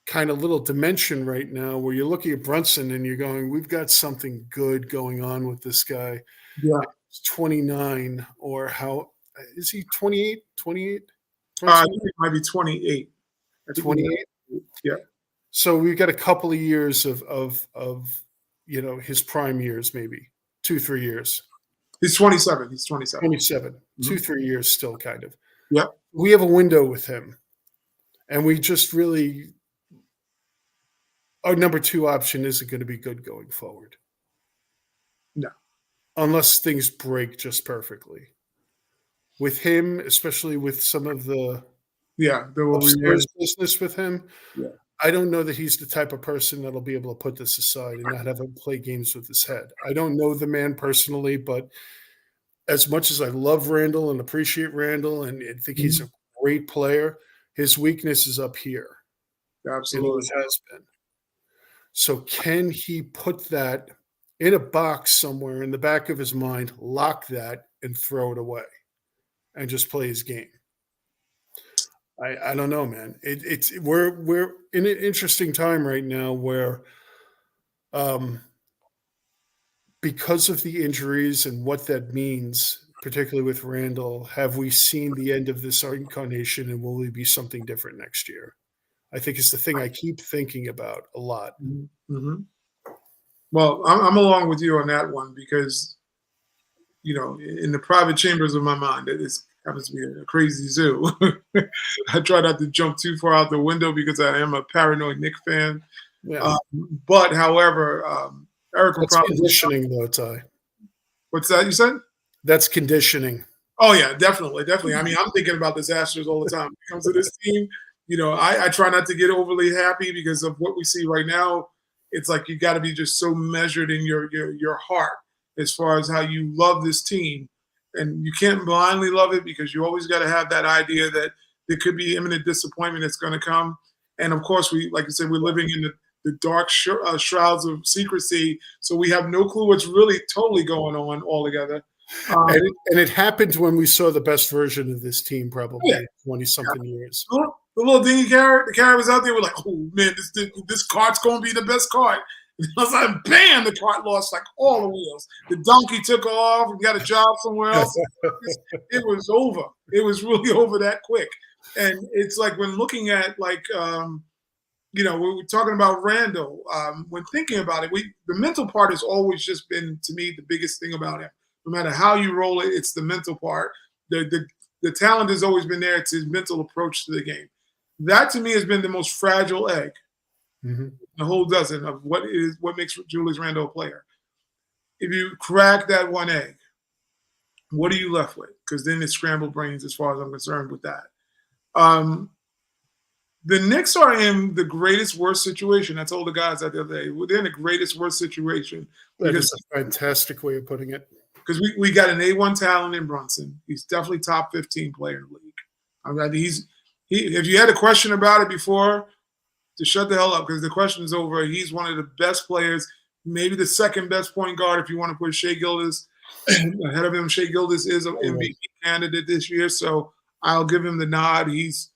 kind of little dimension right now where you're looking at Brunson and you're going, we've got something good going on with this guy. Yeah. He's 29 or how – is he 28? 28? I think it might be 28. 28? Yeah. So we've got a couple of years of his prime years, maybe 2-3 years. He's 27. 27. 2-3 years still, kind of. Yeah. We have a window with him, and we just really our number 2 option isn't going to be good going forward. No, unless things break just perfectly. With him, especially with some of the upstairs business with him. Yeah. I don't know that he's the type of person that'll be able to put this aside and not have him play games with his head. I don't know the man personally, but as much as I love Randall and appreciate Randall and think he's a great player, his weakness is up here. Absolutely. It always has been. So can he put that in a box somewhere in the back of his mind, lock that, and throw it away and just play his game? I don't know, man. We're in an interesting time right now where, because of the injuries and what that means, particularly with Randall, have we seen the end of this incarnation, and will we be something different next year? I think it's the thing I keep thinking about a lot. Mm-hmm. Well, I'm along with you on that one because, in the private chambers of my mind, this happens to be a crazy zoo. I try not to jump too far out the window because I am a paranoid Knick fan. Yeah. But, however, Eric will probably conditioning, though, Ty. What's that you said? That's conditioning. Oh yeah, definitely. I mean, I'm thinking about disasters all the time. When it comes to this team, I try not to get overly happy because of what we see right now. It's like you got to be just so measured in your heart as far as how you love this team. And you can't blindly love it because you always got to have that idea that there could be imminent disappointment that's going to come. And of course, like you said, we're living in the dark shrouds of secrecy. So we have no clue what's really totally going on altogether. And it happened when we saw the best version of this team probably Yeah. 20-something years. The little dingy carrot, the carrot was out there. We're like, oh man, this cart's gonna be the best cart. And I was like, bam, the cart lost like all the wheels. The donkey took off and got a job somewhere else. It was over. It was really over that quick. And it's like when looking at like we were talking about Randall. When thinking about it, the mental part has always just been to me the biggest thing about him. No matter how you roll it, it's the mental part. The talent has always been there. It's his mental approach to the game. That to me has been the most fragile egg, the whole dozen of what makes Julius Randle a player. If you crack that one egg, what are you left with? Because then it's scrambled brains as far as I'm concerned with that. The Knicks are in the greatest worst situation. I told the guys that the other day. They're in the greatest worst situation. That is a fantastic way of putting it. Because we got an A1 talent in Brunson. He's definitely top 15 player in the league. I mean, if you had a question about it before, to shut the hell up because the question is over. He's one of the best players, maybe the second best point guard if you want to put Shai Gilgeous ahead of him. Shai Gilgeous is an MVP candidate this year, so I'll give him the nod. He's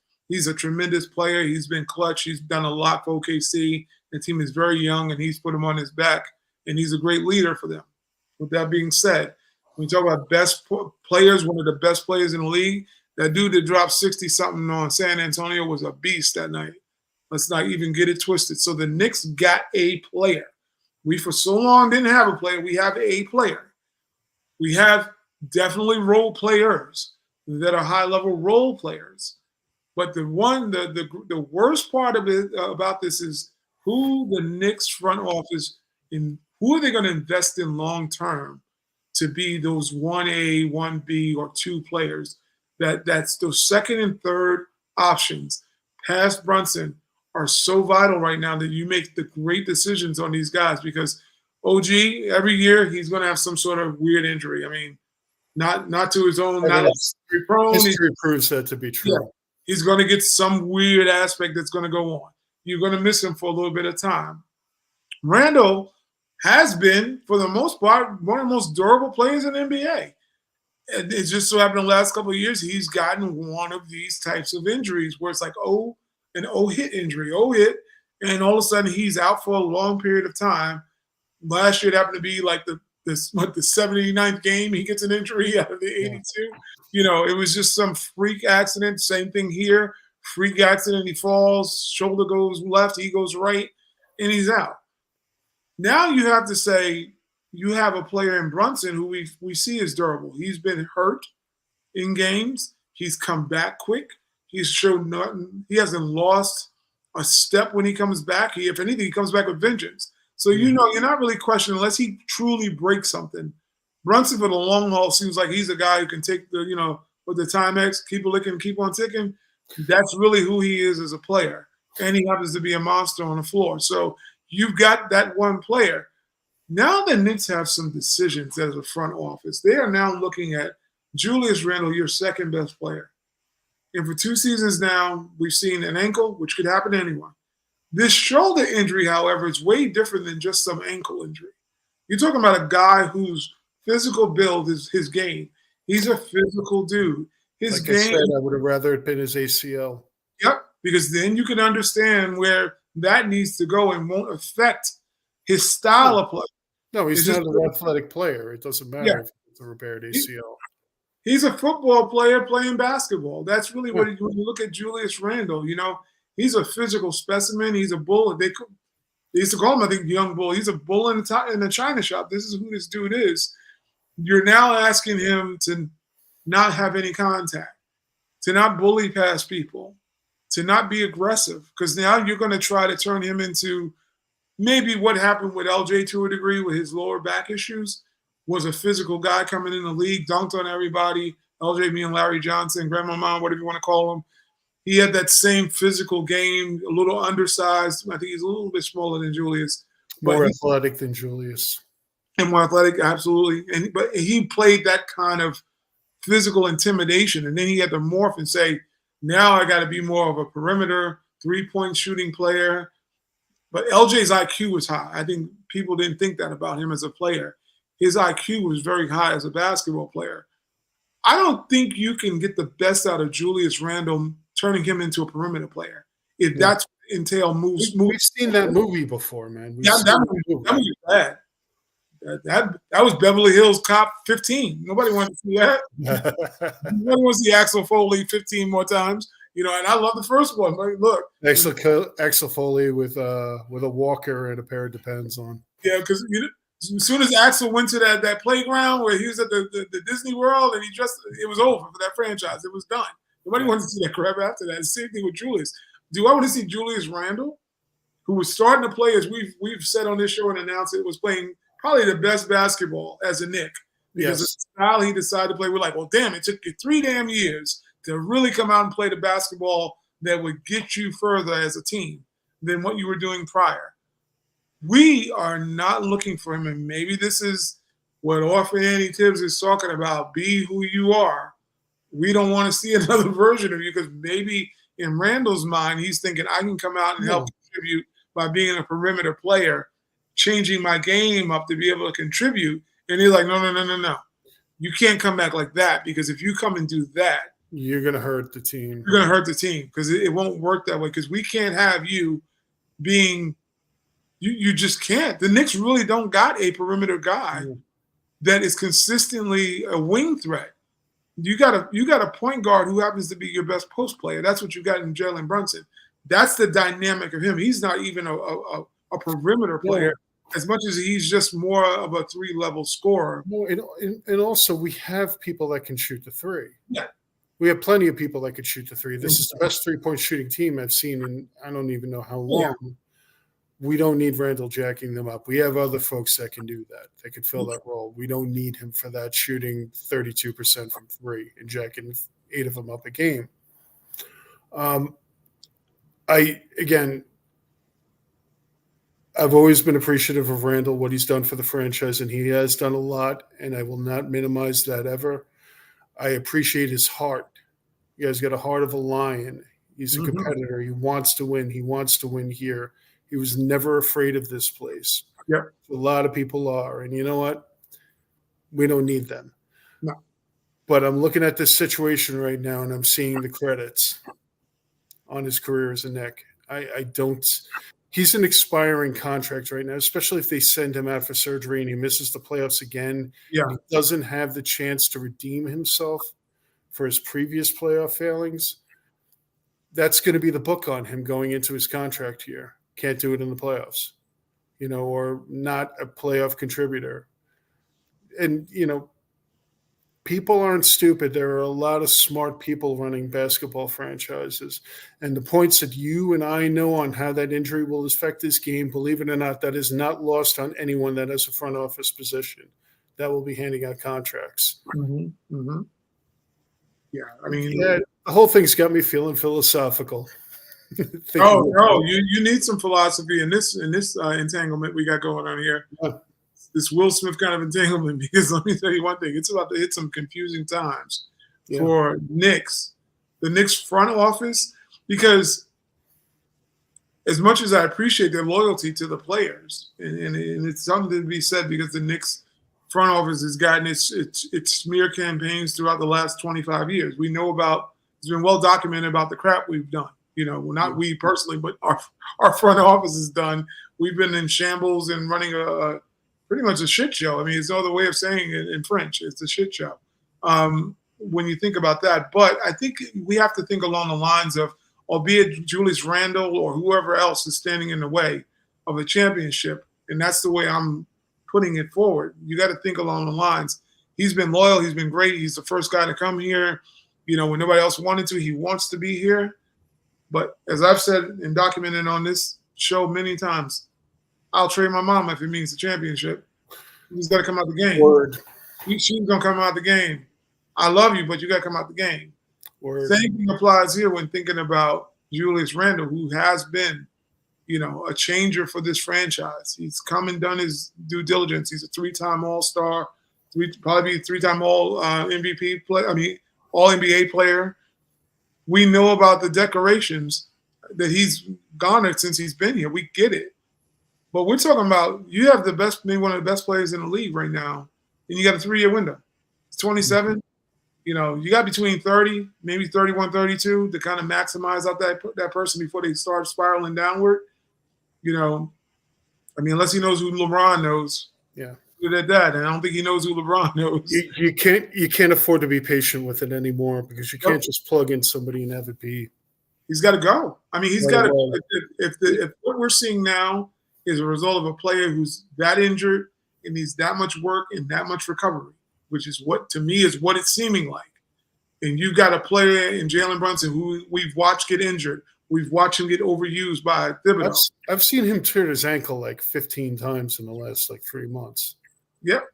a tremendous player. He's been clutch. He's done a lot for OKC. The team is very young, and he's put them on his back, and he's a great leader for them. With that being said, when you talk about best players, one of the best players in the league, that dude that dropped 60-something on San Antonio was a beast that night. Let's not even get it twisted. So the Knicks got a player. We for so long didn't have a player. We have a player. We have definitely role players that are high-level role players. But the worst part of it about this is who the Knicks front office and who are they going to invest in long term to be those 1A, 1B, or 2 players that's those second and third options past Brunson are so vital right now that you make the great decisions on these guys because OG every year he's going to have some sort of weird injury. I mean, not to his own, not injury prone. History proves that to be true. Yeah, he's going to get some weird aspect that's going to go on. You're going to miss him for a little bit of time. Randall has been, for the most part, one of the most durable players in the NBA. And it's just so happened the last couple of years, he's gotten one of these types of injuries where it's like, an hit injury, hit, and all of a sudden he's out for a long period of time. Last year it happened to be like the 79th game he gets an injury out of the 82. It was just some freak accident. Same thing here. Freak accident, he falls, shoulder goes left, he goes right, and he's out. Now you have to say you have a player in Brunson who we see is durable. He's been hurt in games. He's come back quick. He's shown nothing. He hasn't lost a step when he comes back. If anything, he comes back with vengeance. So, you're not really questioning unless he truly breaks something. Brunson, for the long haul, seems like he's a guy who can take with the Timex, keep licking, keep on ticking. That's really who he is as a player. And he happens to be a monster on the floor. So you've got that one player. Now the Knicks have some decisions as a front office. They are now looking at Julius Randle, your second best player. And for 2 seasons now, we've seen an ankle, which could happen to anyone. This shoulder injury, however, is way different than just some ankle injury. You're talking about a guy whose physical build is his game. He's a physical dude. His like game. I said, I would have rather it been his ACL. Yep, because then you can understand where that needs to go and won't affect his style of play. No, he's not an athletic player. It doesn't matter if it's a repaired ACL. He's a football player playing basketball. That's really what when you look at Julius Randle, he's a physical specimen. He's a bull. They used to call him, I think, young bull. He's a bull in a china shop. This is who this dude is. You're now asking him to not have any contact, to not bully past people, to not be aggressive, because now you're going to try to turn him into maybe what happened with LJ to a degree with his lower back issues. Was a physical guy coming in the league, dunked on everybody. LJ being Larry Johnson, Grandmama, whatever you want to call him. He had that same physical game, a little undersized. I think he's a little bit smaller than Julius. More athletic than Julius. And more athletic, absolutely. But he played that kind of physical intimidation. And then he had to morph and say, now I got to be more of a perimeter, 3-point shooting player. But LJ's IQ was high. I think people didn't think that about him as a player. his IQ was very high as a basketball player. I don't think you can get the best out of Julius Randle turning him into a perimeter player. If Yeah. that's entail moves. We've seen that movie before, man. We've Yeah, seen that movie. was bad. That was Beverly Hills Cop 15. Nobody wanted to see that. Nobody wants to see Axel Foley 15 more times. And I love the first one. Like, look, Axel Foley with a walker and a pair of Depends on. Yeah, because as soon as Axel went to that playground where he was at the Disney World and it was over for that franchise. It was done. Nobody wanted to see that crap after that. Same thing with Julius. Do I want to see Julius Randle, who was starting to play, as we've said on this show and announced it, was playing probably the best basketball as a Knick, because of the style he decided to play. We're like, well, damn, it took you 3 damn years to really come out and play the basketball that would get you further as a team than what you were doing prior. We are not looking for him, and maybe this is what Orphan Annie Tibbs is talking about. Be who you are. We don't want to see another version of you, because maybe in Randall's mind, he's thinking, I can come out and help contribute by being a perimeter player, changing my game up to be able to contribute. And he's like, no. You can't come back like that, because if you come and do that, you're going to hurt the team. You're going to hurt the team, because it won't work that way, because we can't have you being – you just can't. The Knicks really don't got a perimeter guy that is consistently a wing threat. You got a point guard who happens to be your best post player. That's what you got in Jalen Brunson. That's the dynamic of him. He's not even a perimeter player as much as he's just more of a 3-level scorer. And also we have people that can shoot the three. Yeah. We have plenty of people that could shoot the three. This is the best 3-point shooting team I've seen in I don't even know how long. Yeah. We don't need Randall jacking them up. We have other folks that can do that. They could fill that role. We don't need him for that, shooting 32% from 3 and jacking 8 of them up a game. I've always been appreciative of Randall, what he's done for the franchise, and he has done a lot, and I will not minimize that ever. I appreciate his heart. He has got a heart of a lion. He's a competitor. He wants to win. He wants to win here. He was never afraid of this place. Yep. A lot of people are. And you know what? We don't need them. No. But I'm looking at this situation right now, and I'm seeing the credits on his career as a Knick. I don't – he's an expiring contract right now, especially if they send him out for surgery and he misses the playoffs again. Yeah. He doesn't have the chance to redeem himself for his previous playoff failings. That's going to be the book on him going into his contract year. Can't do it in the playoffs, or not a playoff contributor. And, people aren't stupid. There are a lot of smart people running basketball franchises. And the points that you and I know on how that injury will affect this game, believe it or not, that is not lost on anyone that has a front office position that will be handing out contracts. Mm-hmm. Mm-hmm. Yeah, I mean, the whole thing's got me feeling philosophical. You need some philosophy in this entanglement we got going on here. Yeah. This Will Smith kind of entanglement, because let me tell you one thing, it's about to hit some confusing times for Knicks, the Knicks front office, because as much as I appreciate their loyalty to the players, and it's something to be said, because the Knicks front office has gotten its smear campaigns throughout the last 25 years. We know it's been well documented about the crap we've done. Not we personally, but our front office has done. We've been in shambles and running a pretty much a shit show. I mean, it's no other way of saying it in French. It's a shit show when you think about that. But I think we have to think along the lines of, albeit Julius Randle or whoever else is standing in the way of a championship, and that's the way I'm putting it forward. You got to think along the lines. He's been loyal. He's been great. He's the first guy to come here. When nobody else wanted to, he wants to be here. But as I've said and documented on this show many times, I'll trade my mom if it means the championship. He's got to come out the game. Word. She's going to come out the game. I love you, but you got to come out the game. Word. Same thing applies here when thinking about Julius Randle, who has been, a changer for this franchise. He's come and done his due diligence. He's a 3-time All-Star, probably 3-time All MVP player. All NBA player. We know about the decorations that he's garnered since he's been here. We get it. But we're talking about you have maybe one of the best players in the league right now, and you got a 3-year window. It's 27. You got between 30, maybe 31, 32 to kind of maximize out that person before they start spiraling downward. Unless he knows who LeBron knows. Yeah. Good at that, and I don't think he knows who LeBron knows. You can't afford to be patient with it anymore because you can't just plug in somebody and have it be. He's got to go. He's got to. If what we're seeing now is a result of a player who's that injured and needs that much work and that much recovery, which is what to me is what it's seeming like. And you've got a player in Jalen Brunson who we've watched get injured. We've watched him get overused by Thibodeau. I've seen him tear his ankle like 15 times in the last 3 months. Yep.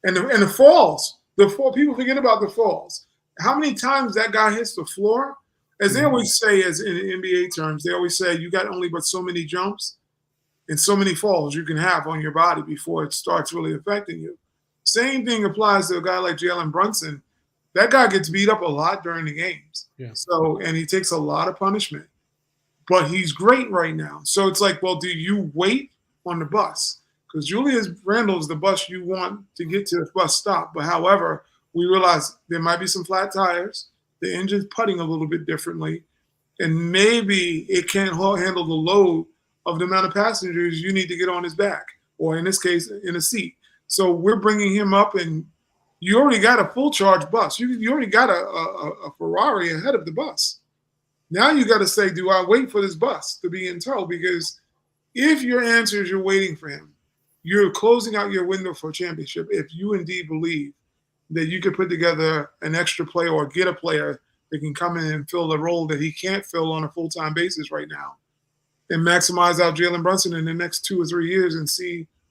And the falls. People forget about the falls. How many times that guy hits the floor? As they always say, as in NBA terms, they always say you got only but so many jumps and so many falls you can have on your body before it starts really affecting you. Same thing applies to a guy like Jalen Brunson. That guy gets beat up a lot during the games. Yeah. And he takes a lot of punishment. But he's great right now. So it's like, well, do you wait on the bus? Because Julius Randle is the bus you want to get to the bus stop. But however, we realize there might be some flat tires. The engine's putting a little bit differently. And maybe it can't handle the load of the amount of passengers you need to get on his back, or in this case, in a seat. So we're bringing him up, and you already got a full charge bus. You already got a Ferrari ahead of the bus. Now you got to say, do I wait for this bus to be in tow? Because if your answer is you're waiting for him, you're closing out your window for a championship if you indeed believe that you could put together an extra player or get a player that can come in and fill the role that he can't fill on a full-time basis right now and maximize out Jalen Brunson in the next 2 or 3 years and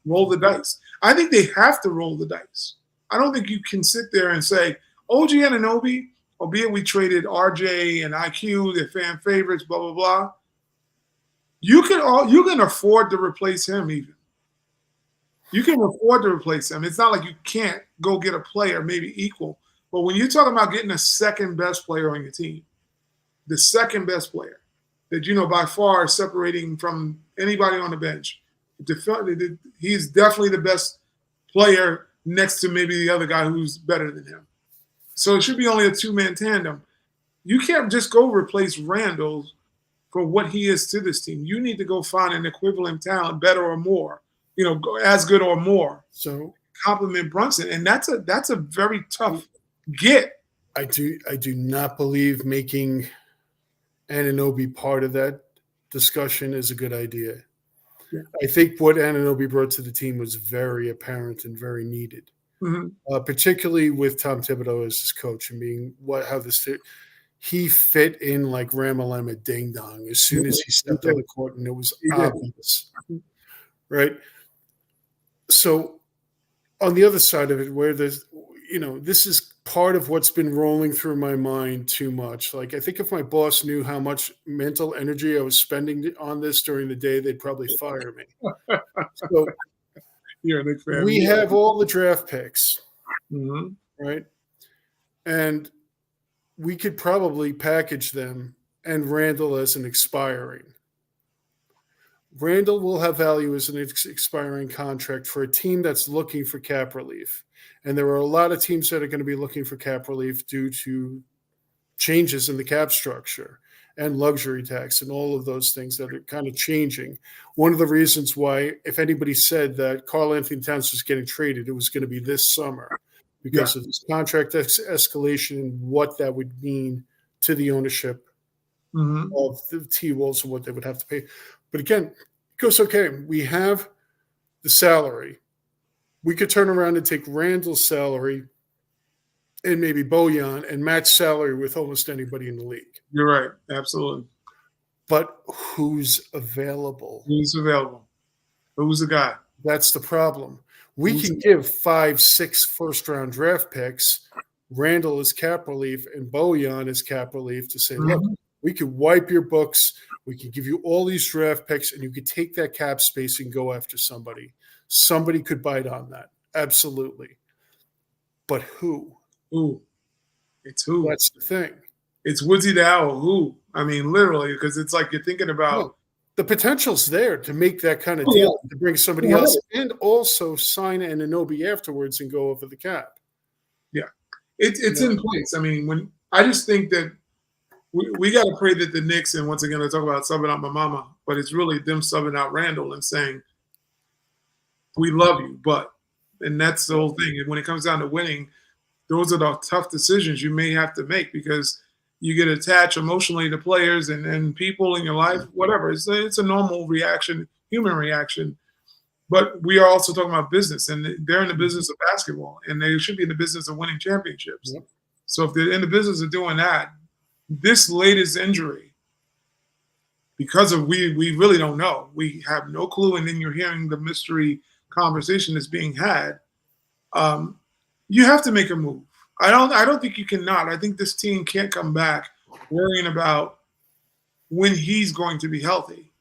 roll the dice. I think they have to roll the dice. I don't think you can sit there and say, OG Anunoby, albeit we traded RJ and IQ, their fan favorites, blah, blah, blah. You can afford to replace him even. You can afford to replace him. It's not like you can't go get a player maybe equal. But when you're talking about getting a second best player on your team, the second best player that, by far is separating from anybody on the bench, he's definitely the best player next to maybe the other guy who's better than him. So it should be only a two-man tandem. You can't just go replace Randall for what he is to this team. You need to go find an equivalent talent, better or more, as good or more. So compliment Brunson, and that's a very tough get. I do not believe making Anunoby part of that discussion is a good idea. Yeah. I think what Anunoby brought to the team was very apparent and very needed, particularly with Tom Thibodeau as his coach and being he fit in like Ramalama Ding Dong as soon as he stepped on the court, and it was obvious, right? So on the other side of it, where there's, this is part of what's been rolling through my mind too much. Like, I think if my boss knew how much mental energy I was spending on this during the day, they'd probably fire me. So you're a big fan. We have all the draft picks, right? And we could probably package them and Randall as an expiring. Randall will have value as an expiring contract for a team that's looking for cap relief. And there are a lot of teams that are going to be looking for cap relief due to changes in the cap structure and luxury tax and all of those things that are kind of changing. One of the reasons why, if anybody said that Karl Anthony Towns was getting traded, it was going to be this summer because of this contract escalation and what that would mean to the ownership of the T-Wolves and what they would have to pay. But again, it goes, okay, we have the salary. We could turn around and take Randall's salary and maybe Bojan and match salary with almost anybody in the league. You're right. Absolutely. But who's available? Who's available? Who's the guy? That's the problem. We can give 5-6 first-round draft picks, Randall as cap relief and Bojan as cap relief to say, look, we could wipe your books. We can give you all these draft picks, and you could take that cap space and go after somebody. Somebody could bite on that. Absolutely. But who? Who? It's who? That's the thing. It's Woodsy the Owl. Who? I mean, literally, because it's like you're thinking about the potential's there to make that kind of Oh, deal, yeah. to bring somebody else and also sign Anunoby afterwards and go over the cap. Yeah. It's in place. I mean, I just think that we got to pray that the Knicks, and once again, I talk about subbing out my mama, but it's really them subbing out Randall and saying, we love you, but, and that's the whole thing. And when it comes down to winning, those are the tough decisions you may have to make because you get attached emotionally to players and people in your life, whatever. It's a normal reaction, human reaction. But we are also talking about business, and they're in the business of basketball, and they should be in the business of winning championships. Yep. So if they're in the business of doing that, this latest injury, because of we really don't know. We have no clue, and then you're hearing the mystery conversation that's being had. You have to make a move. I don't think you cannot. I think this team can't come back worrying about when he's going to be healthy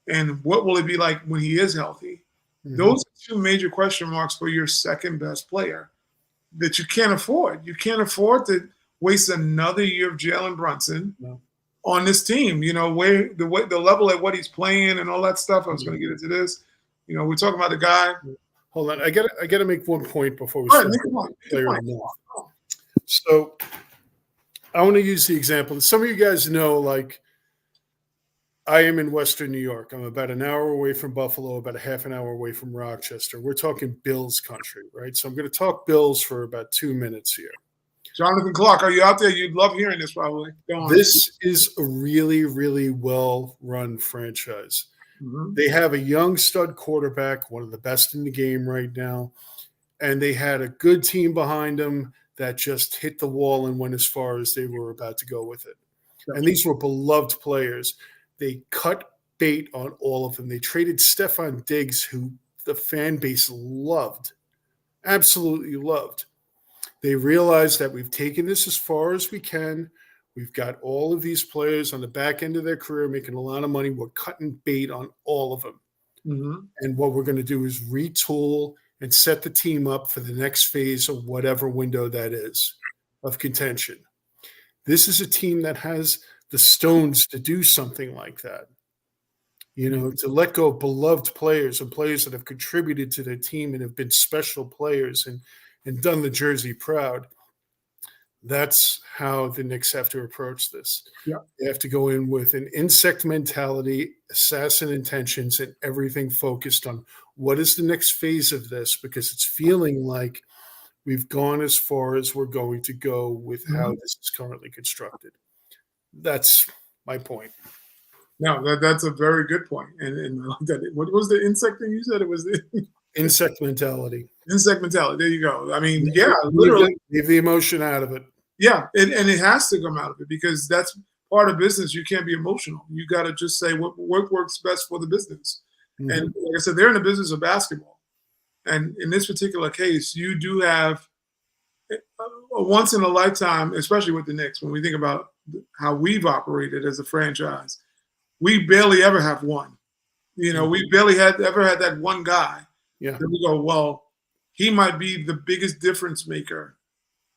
and what will it be like when he is healthy. Mm-hmm. Those are two major question marks for your second best player that you can't afford. You can't afford to waste another year of Jalen Brunson on this team. You know, where the level at what he's playing and all that stuff. I was going to get into this. You know, we're talking about the guy. Hold on, I got to make one point before we start. So I want to use the example. Some of you guys know, like, I am in Western New York. I'm about an hour away from Buffalo, about a half an hour away from Rochester. We're talking Bills country, right? So I'm going to talk Bills for about 2 minutes here. Jonathan Clark, are you out there? You'd love hearing this probably. Go on. This is a really, really well-run franchise. Mm-hmm. They have a young stud quarterback, one of the best in the game right now, and they had a good team behind them that just hit the wall and went as far as they were about to go with it. And these were beloved players. They cut bait on all of them. They traded Stephon Diggs, who the fan base loved, absolutely loved. They realized that we've taken this as far as we can. We've got all of these players on the back end of their career making a lot of money. We're cutting bait on all of them. Mm-hmm. And what we're going to do is retool and set the team up for the next phase of whatever window that is of contention. This is a team that has the stones to do something like that. You know, to let go of beloved players and players that have contributed to their team and have been special players and done the jersey proud. That's how the Knicks have to approach this. Yeah. They have to go in with an insect mentality, assassin intentions, and everything focused on what is the next phase of this, because it's feeling like we've gone as far as we're going to go with how this is currently constructed. That's my point. No, that's a very good point. And what was the insect thing you said? It was the insect mentality. Insect mentality. There you go. I mean, yeah, literally. Leave the emotion out of it. Yeah, and it has to come out of it because that's part of business. You can't be emotional. You got to just say what works best for the business. Mm-hmm. And like I said, they're in the business of basketball. And in this particular case, you do have a once in a lifetime, especially with the Knicks, when we think about how we've operated as a franchise, we barely ever have one. You know, we barely ever had that one guy. Yeah. Then we go, well, he might be the biggest difference maker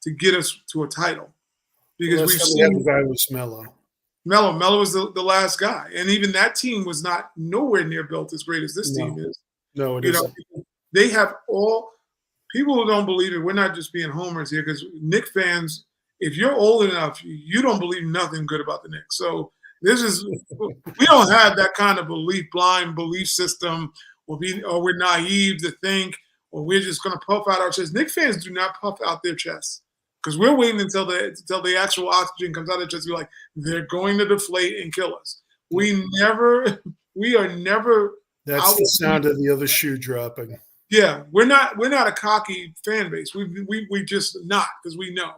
to get us to a title. Because we've seen the guy was Melo. Melo was the last guy. And even that team was not nowhere near built as great as this team is. No, it isn't. They have all people who don't believe it. We're not just being homers here because Knicks fans, if you're old enough, you don't believe nothing good about the Knicks. So we don't have that kind of blind belief system, or we're naive to think, or we're just going to puff out our chests. Knicks fans do not puff out their chests because we're waiting until the actual oxygen comes out of their chest. We're like, they're going to deflate and kill us. We are never. That's the sound of the other shoe dropping. Yeah, we're not a cocky fan base. We just not, because we know.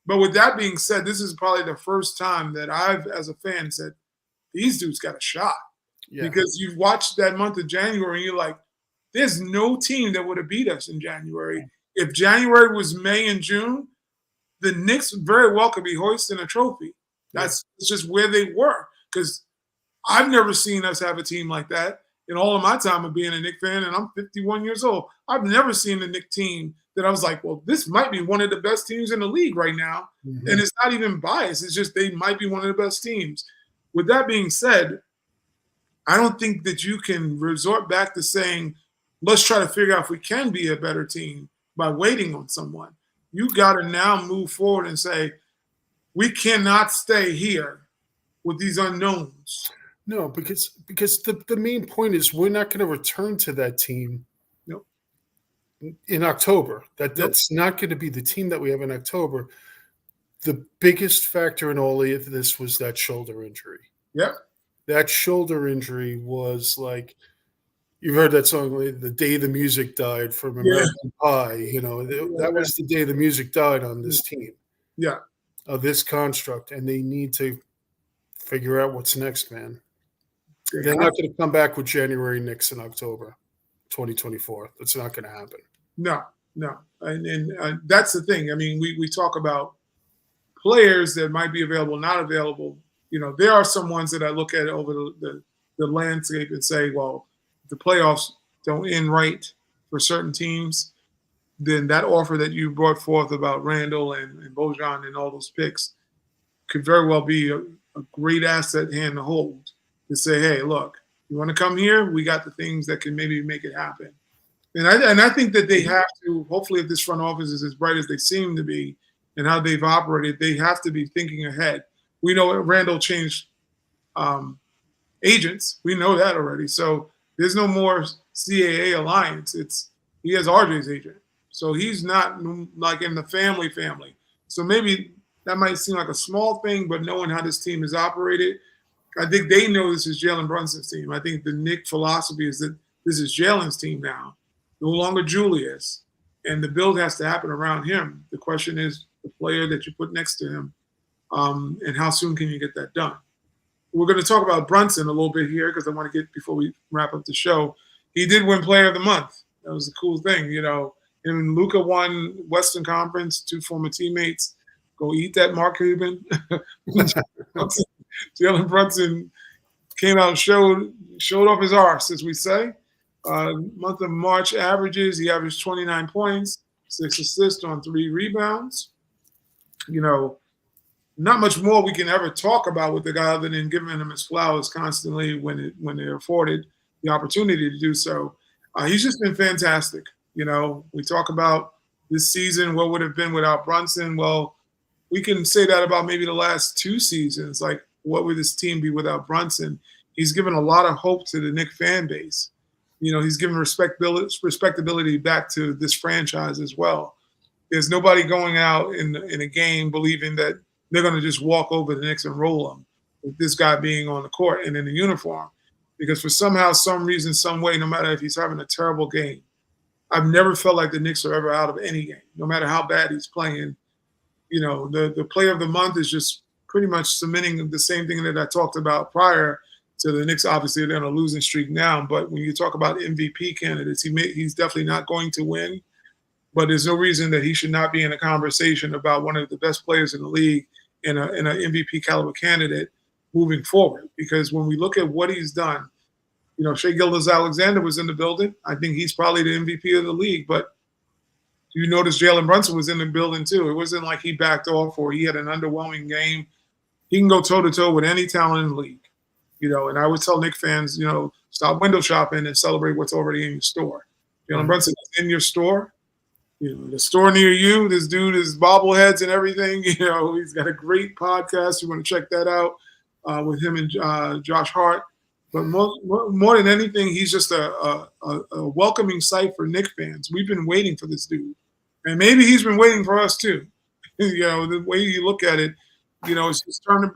But with that being said, this is probably the first time that I've, as a fan, said, these dudes got a shot. Yeah. Because you've watched that month of January and you're like, there's no team that would have beat us in January. If January was May and June, the Knicks very well could be hoisting a trophy. That's just where they were. Because I've never seen us have a team like that in all of my time of being a Knicks fan, and I'm 51 years old. I've never seen a Knicks team that I was like, well, this might be one of the best teams in the league right now. Mm-hmm. And it's not even biased. It's just they might be one of the best teams. With that being said, I don't think that you can resort back to saying, let's try to figure out if we can be a better team by waiting on someone. You got to now move forward and say, we cannot stay here with these unknowns. No, because the main point is we're not going to return to that team Nope. in October. Nope. That's not going to be the team that we have in October. The biggest factor in all of this was that shoulder injury. Yep. That shoulder injury was like, you've heard that song, "The Day the Music Died" from American Pie. You know, that was the day the music died on this team. Yeah. Of this construct, and they need to figure out what's next, man. They're not going to come back with January Knicks in October 2024. That's not going to happen. No. And that's the thing. I mean, we talk about players that might be available, not available. You know, there are some ones that I look at over the landscape and say, well, if the playoffs don't end right for certain teams, then that offer that you brought forth about Randall and Bojan and all those picks could very well be a great asset hand to hold to say, hey, look, you want to come here? We got the things that can maybe make it happen. And I think that they have to, hopefully if this front office is as bright as they seem to be and how they've operated, they have to be thinking ahead. We know Randall changed agents. We know that already. So there's no more CAA alliance. He has RJ's agent. So he's not like in the family. So maybe that might seem like a small thing, but knowing how this team is operated, I think they know this is Jalen Brunson's team. I think the Knick philosophy is that this is Jalen's team now, no longer Julius. And the build has to happen around him. The question is the player that you put next to him, and how soon can you get that done? We're going to talk about Brunson a little bit here because I want to get, before we wrap up the show, he did win Player of the Month. That was a cool thing, you know. And Luka won Western Conference, 2 former teammates. Go eat that, Mark Cuban. Jalen Brunson came out and showed off his arse, as we say. Month of March averages, he averaged 29 points, 6 assists on 3 rebounds. You know, not much more we can ever talk about with the guy other than giving him his flowers constantly when they're afforded the opportunity to do so. He's just been fantastic. You know, we talk about this season, what would have been without Brunson. Well, we can say that about maybe the last 2 seasons. Like, what would this team be without Brunson? He's given a lot of hope to the Knick fan base. You know, he's given respectability back to this franchise as well. There's nobody going out in a game believing that they're going to just walk over the Knicks and roll them with this guy being on the court and in a uniform. Because for somehow, some reason, some way, no matter if he's having a terrible game, I've never felt like the Knicks are ever out of any game, no matter how bad he's playing. You know, the player of the month is just pretty much cementing the same thing that I talked about prior to the Knicks. Obviously, they're on a losing streak now. But when you talk about MVP candidates, he's definitely not going to win. But there's no reason that he should not be in a conversation about one of the best players in the league and an MVP caliber candidate moving forward. Because when we look at what he's done, you know, Shai Gilgeous-Alexander was in the building. I think he's probably the MVP of the league. But you notice Jalen Brunson was in the building too. It wasn't like he backed off or he had an underwhelming game. He can go toe-to-toe with any talent in the league. You know, and I would tell Knick fans, you know, stop window shopping and celebrate what's already in your store. Jalen Brunson is in your store. You know, the store near you, this dude is bobbleheads and everything. You know, he's got a great podcast. You want to check that out with him and Josh Hart. But more than anything, he's just a welcoming sight for Knick fans. We've been waiting for this dude. And maybe he's been waiting for us too. You know, the way you look at it, you know, it's just talking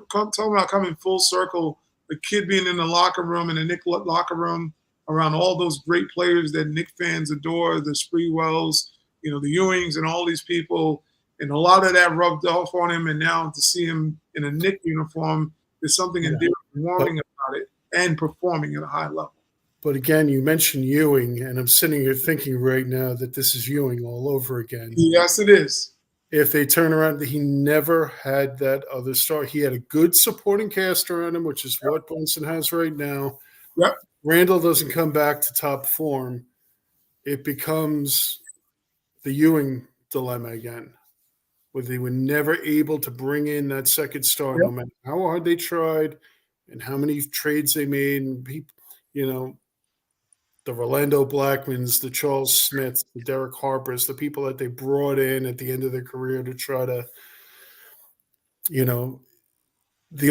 about coming full circle. The kid being in the locker room, in the Knick locker room, around all those great players that Knick fans adore, the Spreewells, you know, the Ewings and all these people. And a lot of that rubbed off on him. And now to see him in a Knick uniform, there's something endearing and warming about it and performing at a high level. But again, you mentioned Ewing, and I'm sitting here thinking right now that this is Ewing all over again. Yes, it is. If they turn around, he never had that other star. He had a good supporting cast around him, which is what Brunson has right now. Yep. Randall doesn't come back to top form. It becomes the Ewing dilemma again, where they were never able to bring in that second star, no matter how hard they tried and how many trades they made. And you know, the Rolando Blackmans, the Charles Smiths, the Derek Harpers, the people that they brought in at the end of their career to try to, you know, the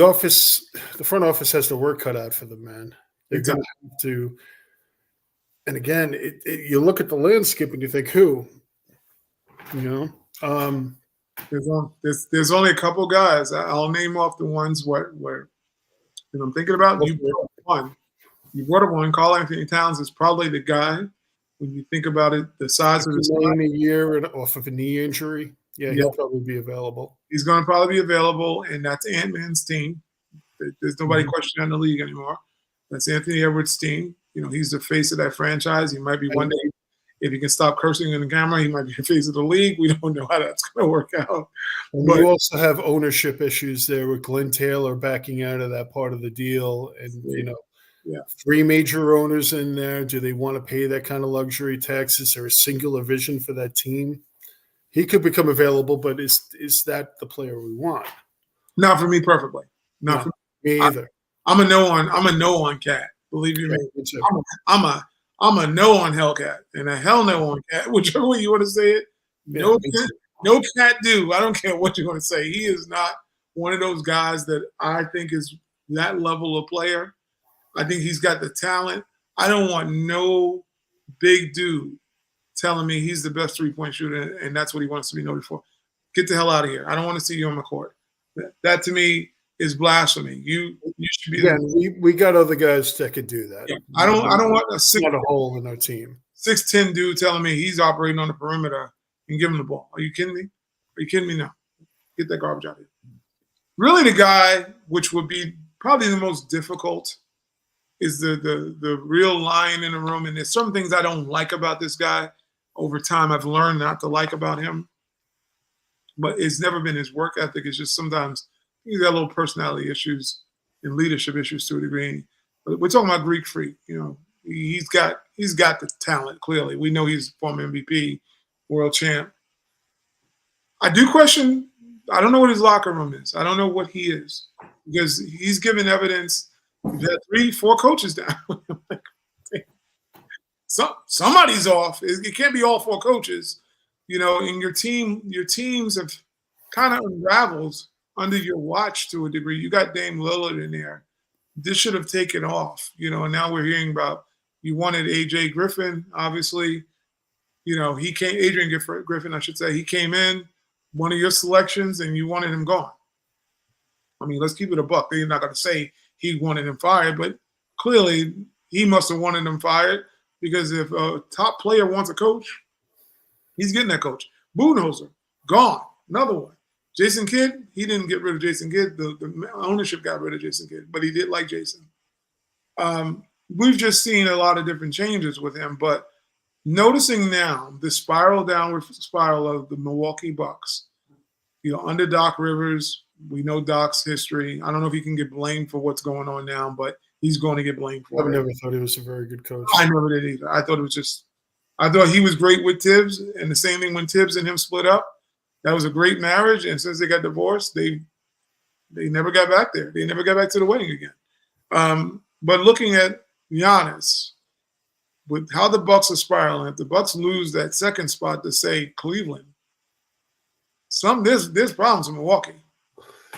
front office has the work cut out for them, man. They're going Exactly. to have to. And again, you look at the landscape and you think, who, you know, There's only a couple guys. I'll name off the ones where I'm thinking about. You brought up one. You brought up one. Karl Anthony Towns is probably the guy when you think about it. The size of his $1 million a year and off of a knee injury. Yeah, he'll probably be available. He's going to probably be available, and that's Ant-Man's team. There's nobody questioning the league anymore. That's Anthony Edwards' team. You know, he's the face of that franchise. He might be one day, if he can stop cursing in the camera, he might be the face of the league. We don't know how that's going to work out. But you also have ownership issues there with Glenn Taylor backing out of that part of the deal. And, you know, 3 major owners in there. Do they want to pay that kind of luxury tax? Is there a singular vision for that team? He could become available, but is that the player we want? Not for me, perfectly. Not for me either. I'm a no on Cat. Believe you me. I'm a no on Hellcat and a hell no on Cat, whichever way you want to say it. No Cat do. I don't care what you're going to say. He is not one of those guys that I think is that level of player. I think he's got the talent. I don't want no big dude telling me he's the best 3-point shooter and that's what he wants to be noted for. Get the hell out of here. I don't want to see you on the court. That to me is blasphemy. You should be. We got other guys that could do that. Yeah. I don't want a hole in our team. 6'10" dude telling me he's operating on the perimeter and give him the ball. Are you kidding me? Are you kidding me now? Get that garbage out of here. Really, the guy which would be probably the most difficult is the real lion in the room. And there's some things I don't like about this guy. Over time, I've learned not to like about him. But it's never been his work ethic. It's just sometimes he's got little personality issues and leadership issues to a degree. But we're talking about Greek Freak. You know, he's got the talent. Clearly, we know he's former MVP, world champ. I do question. I don't know what his locker room is. I don't know what he is because he's given evidence. We've had 3-4 coaches down. Somebody's off. It can't be all 4 coaches. You know, and your teams have kind of unraveled under your watch to a degree. You got Dame Lillard in there. This should have taken off, you know, and now we're hearing about you wanted AJ Griffin, obviously. You know, Adrian Griffin, I should say. He came in, one of your selections, and you wanted him gone. I mean, let's keep it a buck. They're not going to say he wanted him fired, but clearly he must have wanted him fired because if a top player wants a coach, he's getting that coach. Budenholzer, gone. Another one. Jason Kidd, he didn't get rid of Jason Kidd. The ownership got rid of Jason Kidd, but he did like Jason. We've just seen a lot of different changes with him, but noticing now the downward spiral of the Milwaukee Bucks, you know, under Doc Rivers, we know Doc's history. I don't know if he can get blamed for what's going on now, but he's going to get blamed for it. I've never thought he was a very good coach. I never did either. I thought he was great with Tibbs, and the same thing when Tibbs and him split up. That was a great marriage, and since they got divorced, they never got back there. They never got back to the wedding again. But looking at Giannis, with how the Bucks are spiraling, if the Bucks lose that second spot to say Cleveland, there's problems in Milwaukee.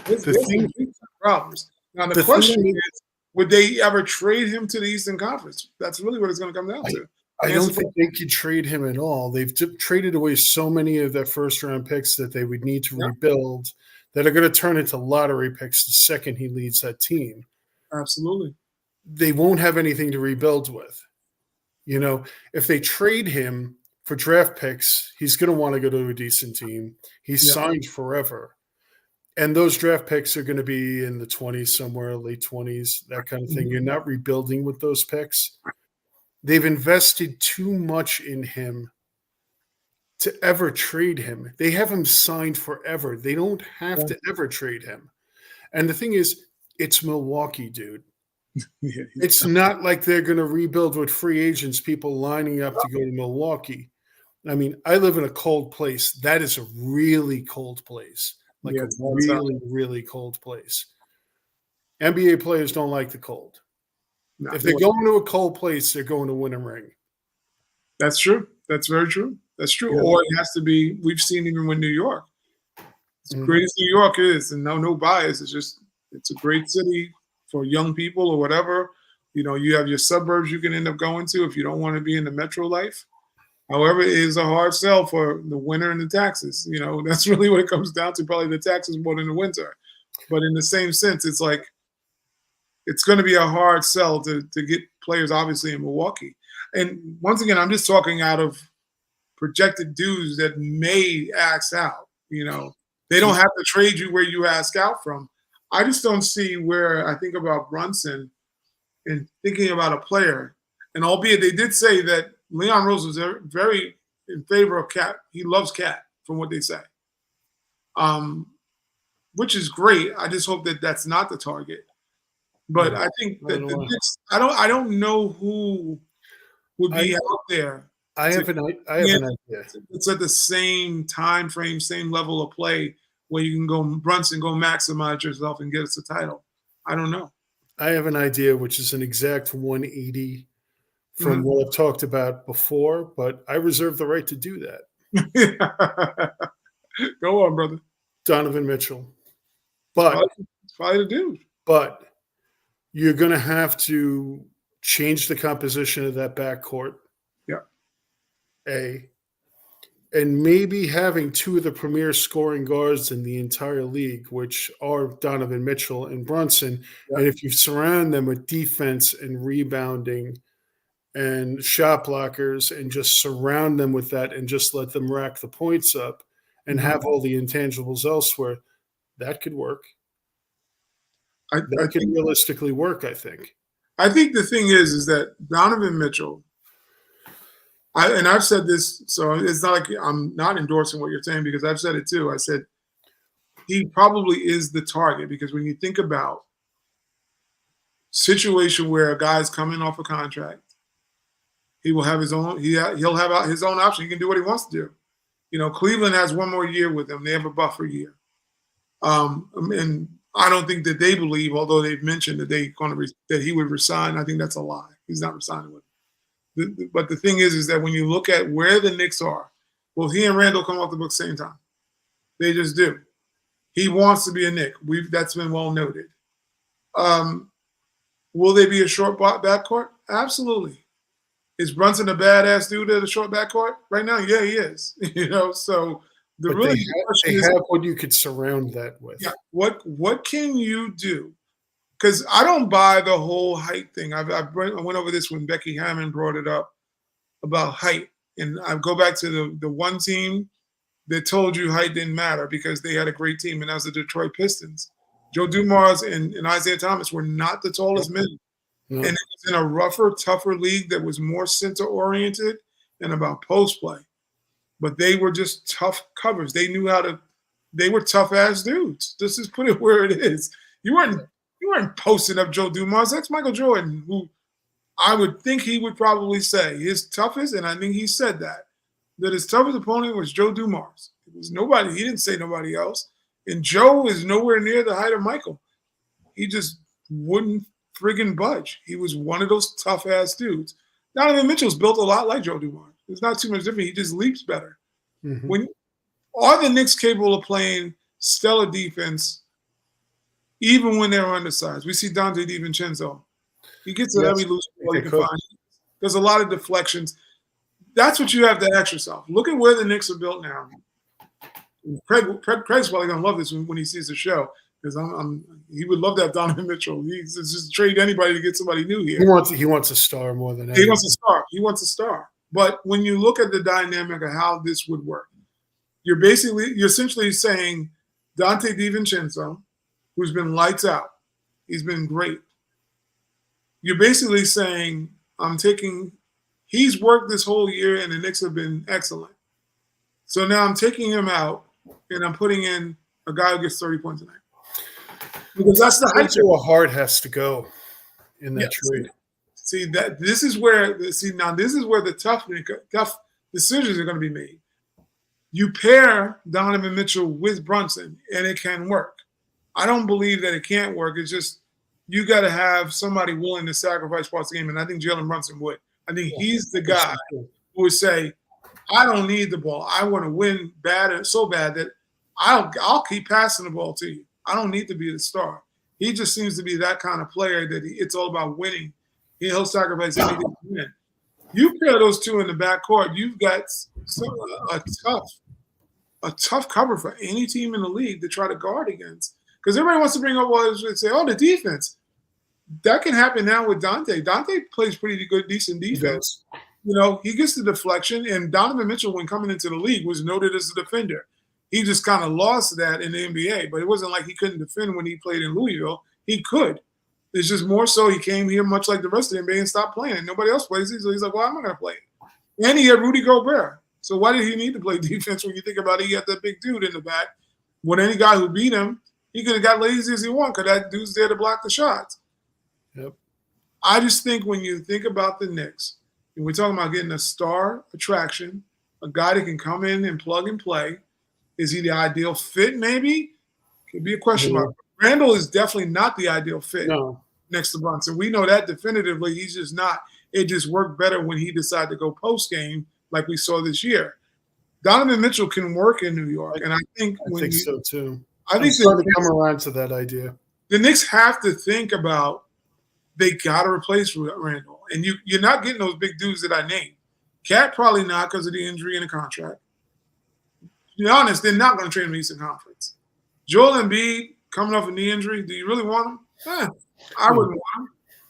There's problems. Now the question is, would they ever trade him to the Eastern Conference? That's really what it's going to come down to. I don't think they could trade him at all. They've traded away so many of their first-round picks that they would need to rebuild that are going to turn into lottery picks the second he leads that team. Absolutely. They won't have anything to rebuild with. You know, if they trade him for draft picks, he's going to want to go to a decent team. He's signed forever. And those draft picks are going to be in the 20s somewhere, late 20s, that kind of thing. You're not rebuilding with those picks. They've invested too much in him to ever trade him. They have him signed forever. They don't have to ever trade him. And the thing is, it's Milwaukee, dude. It's not like they're going to rebuild with free agents, people lining up to go to Milwaukee. I mean, I live in a cold place. That is a really cold place. Like a really, really cold place. NBA players don't like the cold. Not If they're doing going to a cold place, they're going to win a ring. That's true. That's very true. That's true. Yeah. Or it has to be. We've seen even with New York, as great as New York is, and no bias. It's a great city for young people or whatever. You have your suburbs you can end up going to if you don't want to be in the metro life. However, it is a hard sell for the winter and the taxes. That's really what it comes down to. Probably the taxes more than the winter. But in the same sense, it's like it's going to be a hard sell to get players, obviously, in Milwaukee. And once again, I'm just talking out of projected dues that may ask out. They don't have to trade you where you ask out from. I just don't see where I think about Brunson and thinking about a player. And albeit they did say that Leon Rose was very in favor of Cat. He loves Cat, from what they say, which is great. I just hope that that's not the target. But I think that the Knicks, I don't know who would be out there. I have an idea. It's at the same time frame, same level of play where you can go Brunson, go maximize yourself and get us a title. I don't know. I have an idea, which is an exact 180 from what I've talked about before, but I reserve the right to do that. Go on, brother. Donovan Mitchell. But it's probably the dude. But you're going to have to change the composition of that backcourt. Yeah. And maybe having two of the premier scoring guards in the entire league, which are Donovan Mitchell and Brunson. Yeah. And if you surround them with defense and rebounding and shot blockers and just surround them with that and just let them rack the points up and have all the intangibles elsewhere, that could work. That could realistically work, I think. I think the thing is that Donovan Mitchell, and I've said this, so it's not like I'm not endorsing what you're saying because I've said it too. I said he probably is the target because when you think about situation where a guy's coming off a contract, he will have his own. He'll have his own option. He can do what he wants to do. Cleveland has one more year with him. They have a buffer year, and I don't think that they believe, although they've mentioned that that he would resign. I think that's a lie. He's not resigning with him. But the thing is that when you look at where the Knicks are, well, he and Randall come off the book same time. They just do. He wants to be a Knick. That's been well noted. Will they be a short backcourt? Absolutely. Is Brunson a badass dude at a short backcourt right now? Yeah, he is. So they have what you could surround that with. Yeah. What can you do? Because I don't buy the whole height thing. I went over this when Becky Hammond brought it up about height. And I go back to the one team that told you height didn't matter because they had a great team, and that was the Detroit Pistons. Joe Dumars and Isaiah Thomas were not the tallest men. No. And it was in a rougher, tougher league that was more center-oriented and about post play. But they were just tough covers. They knew they were tough-ass dudes. Let's just put it where it is. You weren't posting up Joe Dumars. That's Michael Jordan, who I would think he would probably say his toughest, and I think he said that his toughest opponent was Joe Dumars. It was nobody. He didn't say nobody else. And Joe is nowhere near the height of Michael. He just wouldn't friggin' budge. He was one of those tough-ass dudes. Donovan Mitchell's built a lot like Joe Dumars. There's not too much different. He just leaps better. Mm-hmm. Are the Knicks capable of playing stellar defense even when they're undersized? We see Dante DiVincenzo. He gets at every loose ball you can find. There's a lot of deflections. That's what you have to ask yourself. Look at where the Knicks are built now. Craig's probably going to love this when he sees the show because he would love to have Donovan Mitchell. He's just trade anybody to get somebody new here. He wants a star more than anything. He wants a star. But when you look at the dynamic of how this would work, you're essentially saying Dante DiVincenzo, who's been lights out, he's been great. You're basically saying he's worked this whole year and the Knicks have been excellent. So now I'm taking him out and I'm putting in a guy who gets 30 points a night. Because that's where a heart has to go in that trade. This is where the tough decisions are going to be made. You pair Donovan Mitchell with Brunson and it can work. I don't believe that it can't work. It's just you got to have somebody willing to sacrifice parts of the game, and I think Jalen Brunson would. I think he's the guy who would say, I don't need the ball. I want to win bad and so bad that I'll keep passing the ball to you. I don't need to be the star. He just seems to be that kind of player that it's all about winning. He'll sacrifice anything to win. You pair those two in the backcourt, you've got a tough cover for any team in the league to try to guard against. Because everybody wants to bring up the defense. That can happen now with Dante. Dante plays pretty good, decent defense. He gets the deflection, and Donovan Mitchell, when coming into the league, was noted as a defender. He just kind of lost that in the NBA, but it wasn't like he couldn't defend when he played in Louisville. He could. It's just more so he came here much like the rest of the NBA and stopped playing. Nobody else plays. So he's like, well, I'm not going to play. And he had Rudy Gobert. So why did he need to play defense when you think about it? He had that big dude in the back. When any guy who beat him, he could have got lazy as he wanted because that dude's there to block the shots. Yep. I just think when you think about the Knicks, and we're talking about getting a star attraction, a guy that can come in and plug and play. Is he the ideal fit? Maybe. Could be a question mark. Randall is definitely not the ideal fit next to Brunson. We know that definitively. He's just not. It just worked better when he decided to go post game like we saw this year. Donovan Mitchell can work in New York, and I think so too. I think starting to come around to that idea. The Knicks have to think about they got to replace Randall. And you're not getting those big dudes that I named. Cat probably not because of the injury and the contract. To be honest, they're not going to trade him in the Eastern Conference. Joel Embiid coming off a knee injury, do you really want him? I wouldn't want him.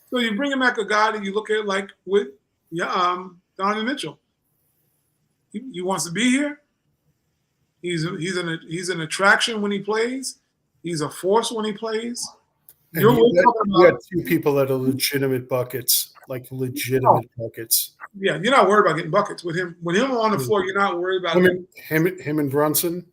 So you bring him back a guy that you look at like with Donovan Mitchell. He wants to be here. He's an attraction when he plays. He's a force when he plays. You got two people that are legitimate buckets, like legitimate buckets. Yeah, you're not worried about getting buckets with him. With him on the floor, you're not worried about him and Brunson.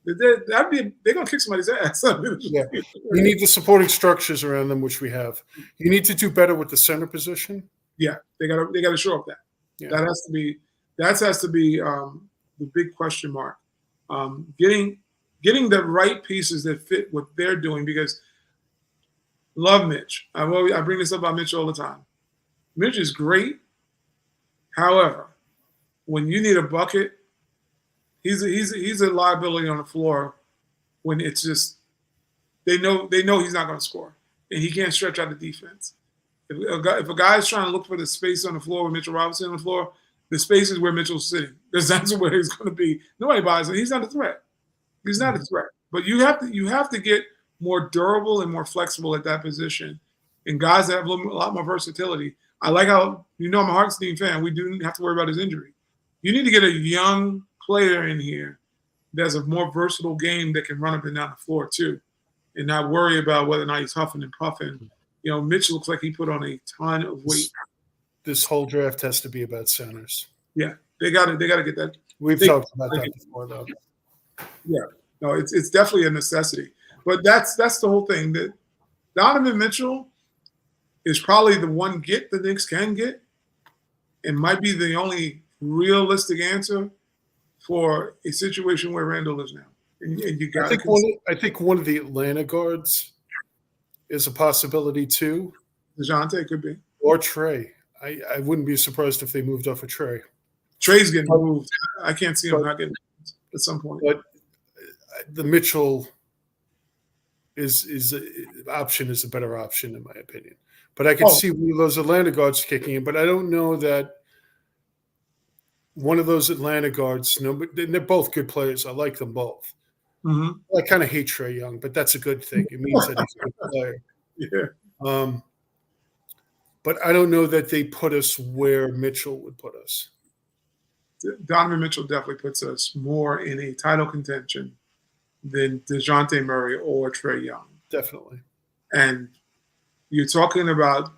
They're gonna kick somebody's ass. Yeah, you need the supporting structures around them, which we have. You need to do better with the center position. Yeah, they gotta show up that. Yeah. That has to be the big question mark. Getting the right pieces that fit what they're doing because. Love Mitch. I bring this up about Mitch all the time. Mitch is great. However, when you need a bucket, he's a liability on the floor. When it's just they know he's not going to score, and he can't stretch out the defense. If a guy is trying to look for the space on the floor with Mitchell Robinson on the floor, the space is where Mitchell's sitting because that's where he's going to be. Nobody buys it. He's not a threat. He's not a threat. But you have to get more durable and more flexible at that position. And guys that have a lot more versatility. I like how, I'm a Hartenstein fan. We do have to worry about his injury. You need to get a young player in here that's a more versatile game that can run up and down the floor too and not worry about whether or not he's huffing and puffing. Mitch looks like he put on a ton of weight. This whole draft has to be about centers. Yeah, they got to get that. We've talked about that before, though. Yeah, no, it's definitely a necessity. But that's the whole thing. That Donovan Mitchell is probably the one get the Knicks can get, and might be the only realistic answer for a situation where Randall is now. And you got. I think one of the Atlanta guards is a possibility too. DeJounte could be, or Trey. I wouldn't be surprised if they moved off of Trey. Trey's getting moved. I can't see him not getting moved at some point. But the Mitchell. Is option is a better option in my opinion, but I can see those Atlanta guards kicking in. But I don't know that one of those Atlanta guards. But they're both good players. I like them both. Mm-hmm. I kind of hate Trae Young, but that's a good thing. It means that he's a good player. Yeah. But I don't know that they put us where Mitchell would put us. Donovan Mitchell definitely puts us more in a title contention than DeJounte Murray or Trae Young. Definitely. And you're talking about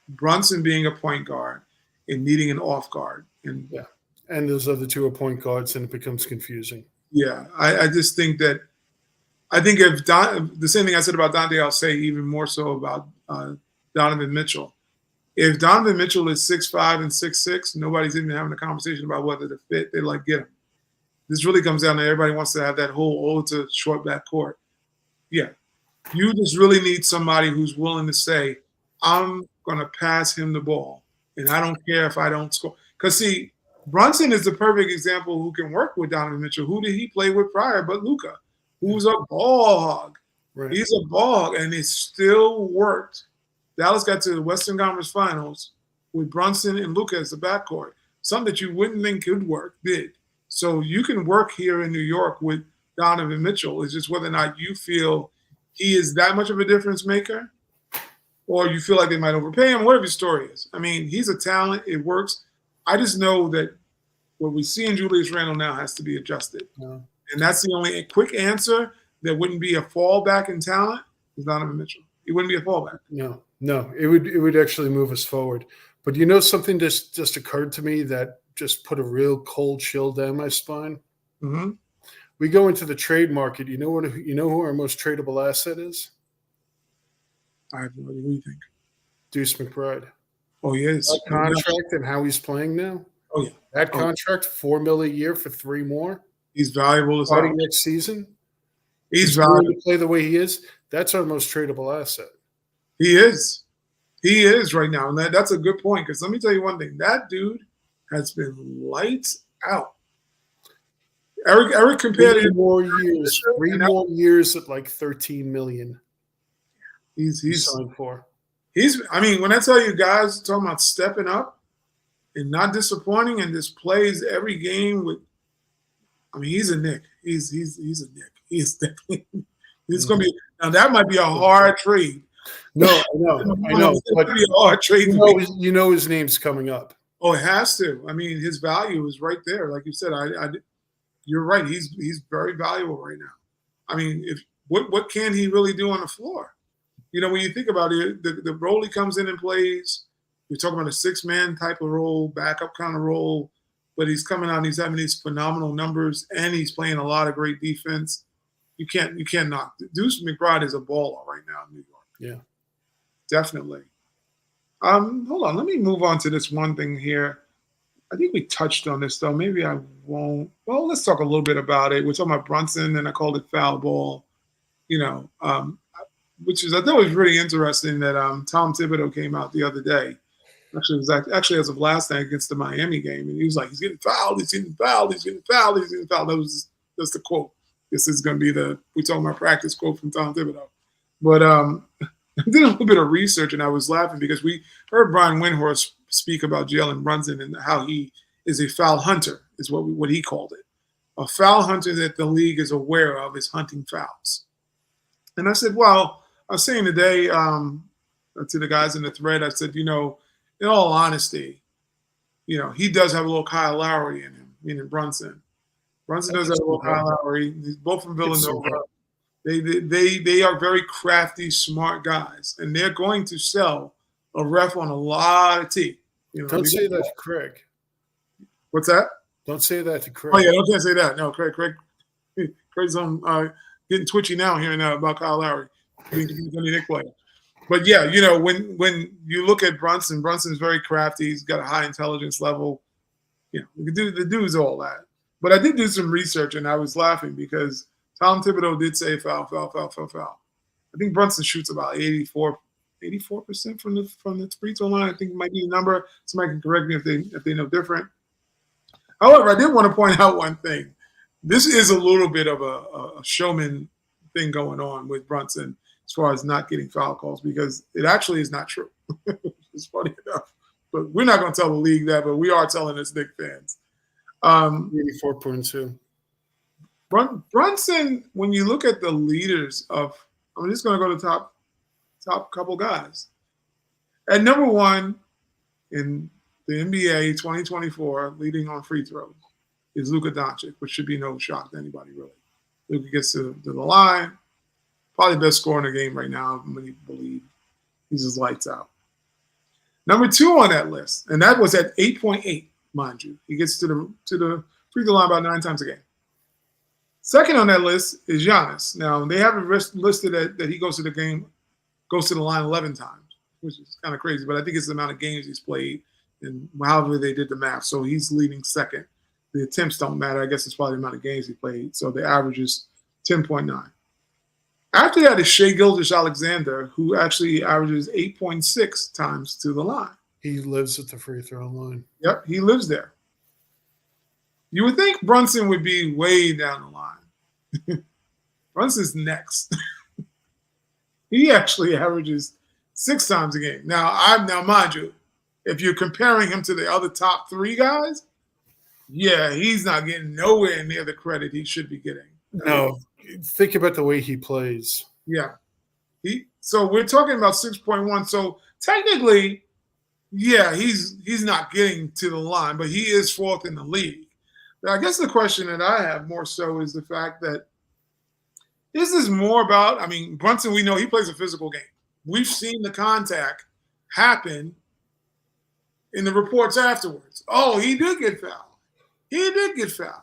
Brunson being a point guard and needing an off guard. And those other two are point guards, and it becomes confusing. Yeah, I just think that if the same thing I said about Dante, I'll say even more so about Donovan Mitchell. If Donovan Mitchell is 6'5" and 6'6", nobody's even having a conversation about whether to fit. They get him. This really comes down to everybody wants to have that whole it's a short back court. Yeah. You just really need somebody who's willing to say, I'm going to pass him the ball, and I don't care if I don't score. Because, see, Brunson is the perfect example who can work with Donovan Mitchell. Who did he play with prior but Luka, who's a ball hog? Right. He's a ball hog, and it still worked. Dallas got to the Western Conference Finals with Brunson and Luka as the backcourt. Something that you wouldn't think could work, did. So you can work here in New York with Donovan Mitchell. It's just whether or not you feel he is that much of a difference maker, or you feel like they might overpay him, whatever the story is. I mean, he's a talent. It works. I just know that what we see in Julius Randle now has to be adjusted. No. And that's the only quick answer that wouldn't be a fallback in talent is Donovan Mitchell. It wouldn't be a fallback. No, it would actually move us forward. But something just occurred to me that just put a real cold chill down my spine. Mm-hmm. We go into the trade market. You know who our most tradable asset is? I have no idea. What do you think? Deuce McBride. Oh, he is. That contract and how he's playing now. Oh, yeah. That contract, $4 million a year for 3 more. He's valuable as starting next season. He's valuable to play the way he is. That's our most tradable asset. He is. He is right now. And that's a good point, because let me tell you one thing. That dude has been lights out. Eric compared three more years at like $13 million. He's signed for. I mean, when I tell you guys talking about stepping up and not disappointing and just plays every game with, I mean, he's a Knick. He's a Knick. He's definitely he's going to be, now that might be a hard trade. No, I know. But be a hard trade. You know his name's coming up. Oh, it has to. I mean, his value is right there. Like you said, you're right. He's very valuable right now. I mean, what can he really do on the floor? You know, when you think about it, the role he comes in and plays, you're talking about a 6-man type of role, backup kind of role, but he's coming out and he's having these phenomenal numbers, and he's playing a lot of great defense. You can't knock. Deuce McBride is a baller right now in New York. Yeah, definitely. Hold on, let me move on to this one thing here. I think we touched on this though. Maybe I won't. Well, let's talk a little bit about it. We're talking about Brunson, and I called it foul ball. You know, which is I thought was really interesting that Tom Thibodeau came out the other day. Actually, it was actually as of last night against the Miami game, and he was like, "He's getting fouled. He's getting fouled. He's getting fouled. He's getting fouled." That's the quote. This is going to be we're talking about practice quote from Tom Thibodeau. But I did a little bit of research, and I was laughing because we heard Brian Windhorst speak about Jalen Brunson and how he is a foul hunter, is what he called it. A foul hunter that the league is aware of is hunting fouls. And I said, well, I was saying today to the guys in the thread, I said, in all honesty, he does have a little Kyle Lowry in him, meaning Brunson. Brunson does have a little Kyle Lowry. He's both from Villanova. They are very crafty, smart guys, and they're going to sell a ref on a lot of tea. Don't say that to Craig. What's that? Don't say that to Craig. Oh yeah, don't say that. No, Craig's on getting twitchy now hearing about Kyle Lowry. He's a Knick player. But yeah, when you look at Brunson, Brunson's very crafty. He's got a high intelligence level. The dude's all that. But I did do some research, and I was laughing because Tom Thibodeau did say foul. I think Brunson shoots about 84% from the free throw line. I think it might be the number. Somebody can correct me if they know different. However, I did want to point out one thing. This is a little bit of a showman thing going on with Brunson as far as not getting foul calls, because it actually is not true. It's funny enough. But we're not going to tell the league that, but we are telling us Knick fans. 84.2. Brunson, when you look at the leaders I'm just going to go to top couple guys. At number one in the NBA 2024, leading on free throws, is Luka Doncic, which should be no shock to anybody, really. Luka gets to the line, probably the best scorer in the game right now. Many believe he's just lights out. Number two on that list, and that was at 8.8, mind you. He gets to the free throw line about 9 times a game. Second on that list is Giannis. Now, they have it listed that he goes to the line 11 times, which is kind of crazy, but I think it's the amount of games he's played and however they did the math. So he's leading second. The attempts don't matter. I guess it's probably the amount of games he played. So the average is 10.9. After that is Shea Gilgeous-Alexander, who actually averages 8.6 times to the line. He lives at the free throw line. Yep, he lives there. You would think Brunson would be way down the line. Brunson's next. He actually averages 6 times a game. Now, mind you, if you're comparing him to the other top 3 guys, yeah, he's not getting nowhere near the credit he should be getting. No, think about the way he plays. Yeah. So we're talking about 6.1. So technically, yeah, he's not getting to the line, but he is 4th in the league. But I guess the question that I have more so is the fact that this is more about, Brunson, we know he plays a physical game. We've seen the contact happen in the reports afterwards. Oh, he did get fouled. He did get fouled.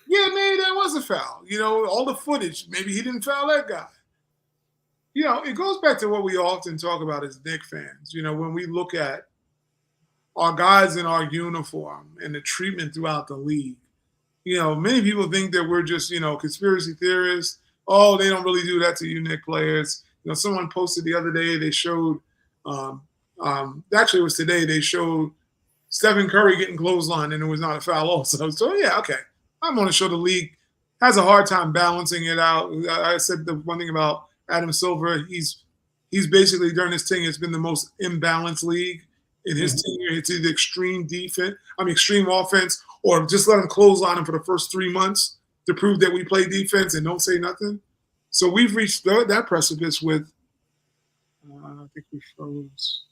Yeah, maybe that was a foul. All the footage, maybe he didn't foul that guy. It goes back to what we often talk about as Knicks fans. When we look at our guys in our uniform and the treatment throughout the league, many people think that we're just, conspiracy theorists. Oh, they don't really do that to you, Knicks players. Someone posted the other day, they showed, actually it was today, they showed Stephen Curry getting clotheslined and it was not a foul also. So, yeah, okay. I'm going to show the league has a hard time balancing it out. I said the one thing about Adam Silver, he's basically during his tenure, it's been the most imbalanced league in his tenure. It's either extreme offense, or just let him clothesline him for the first 3 months to prove that we play defense and don't say nothing. So we've reached that precipice with, I think we froze.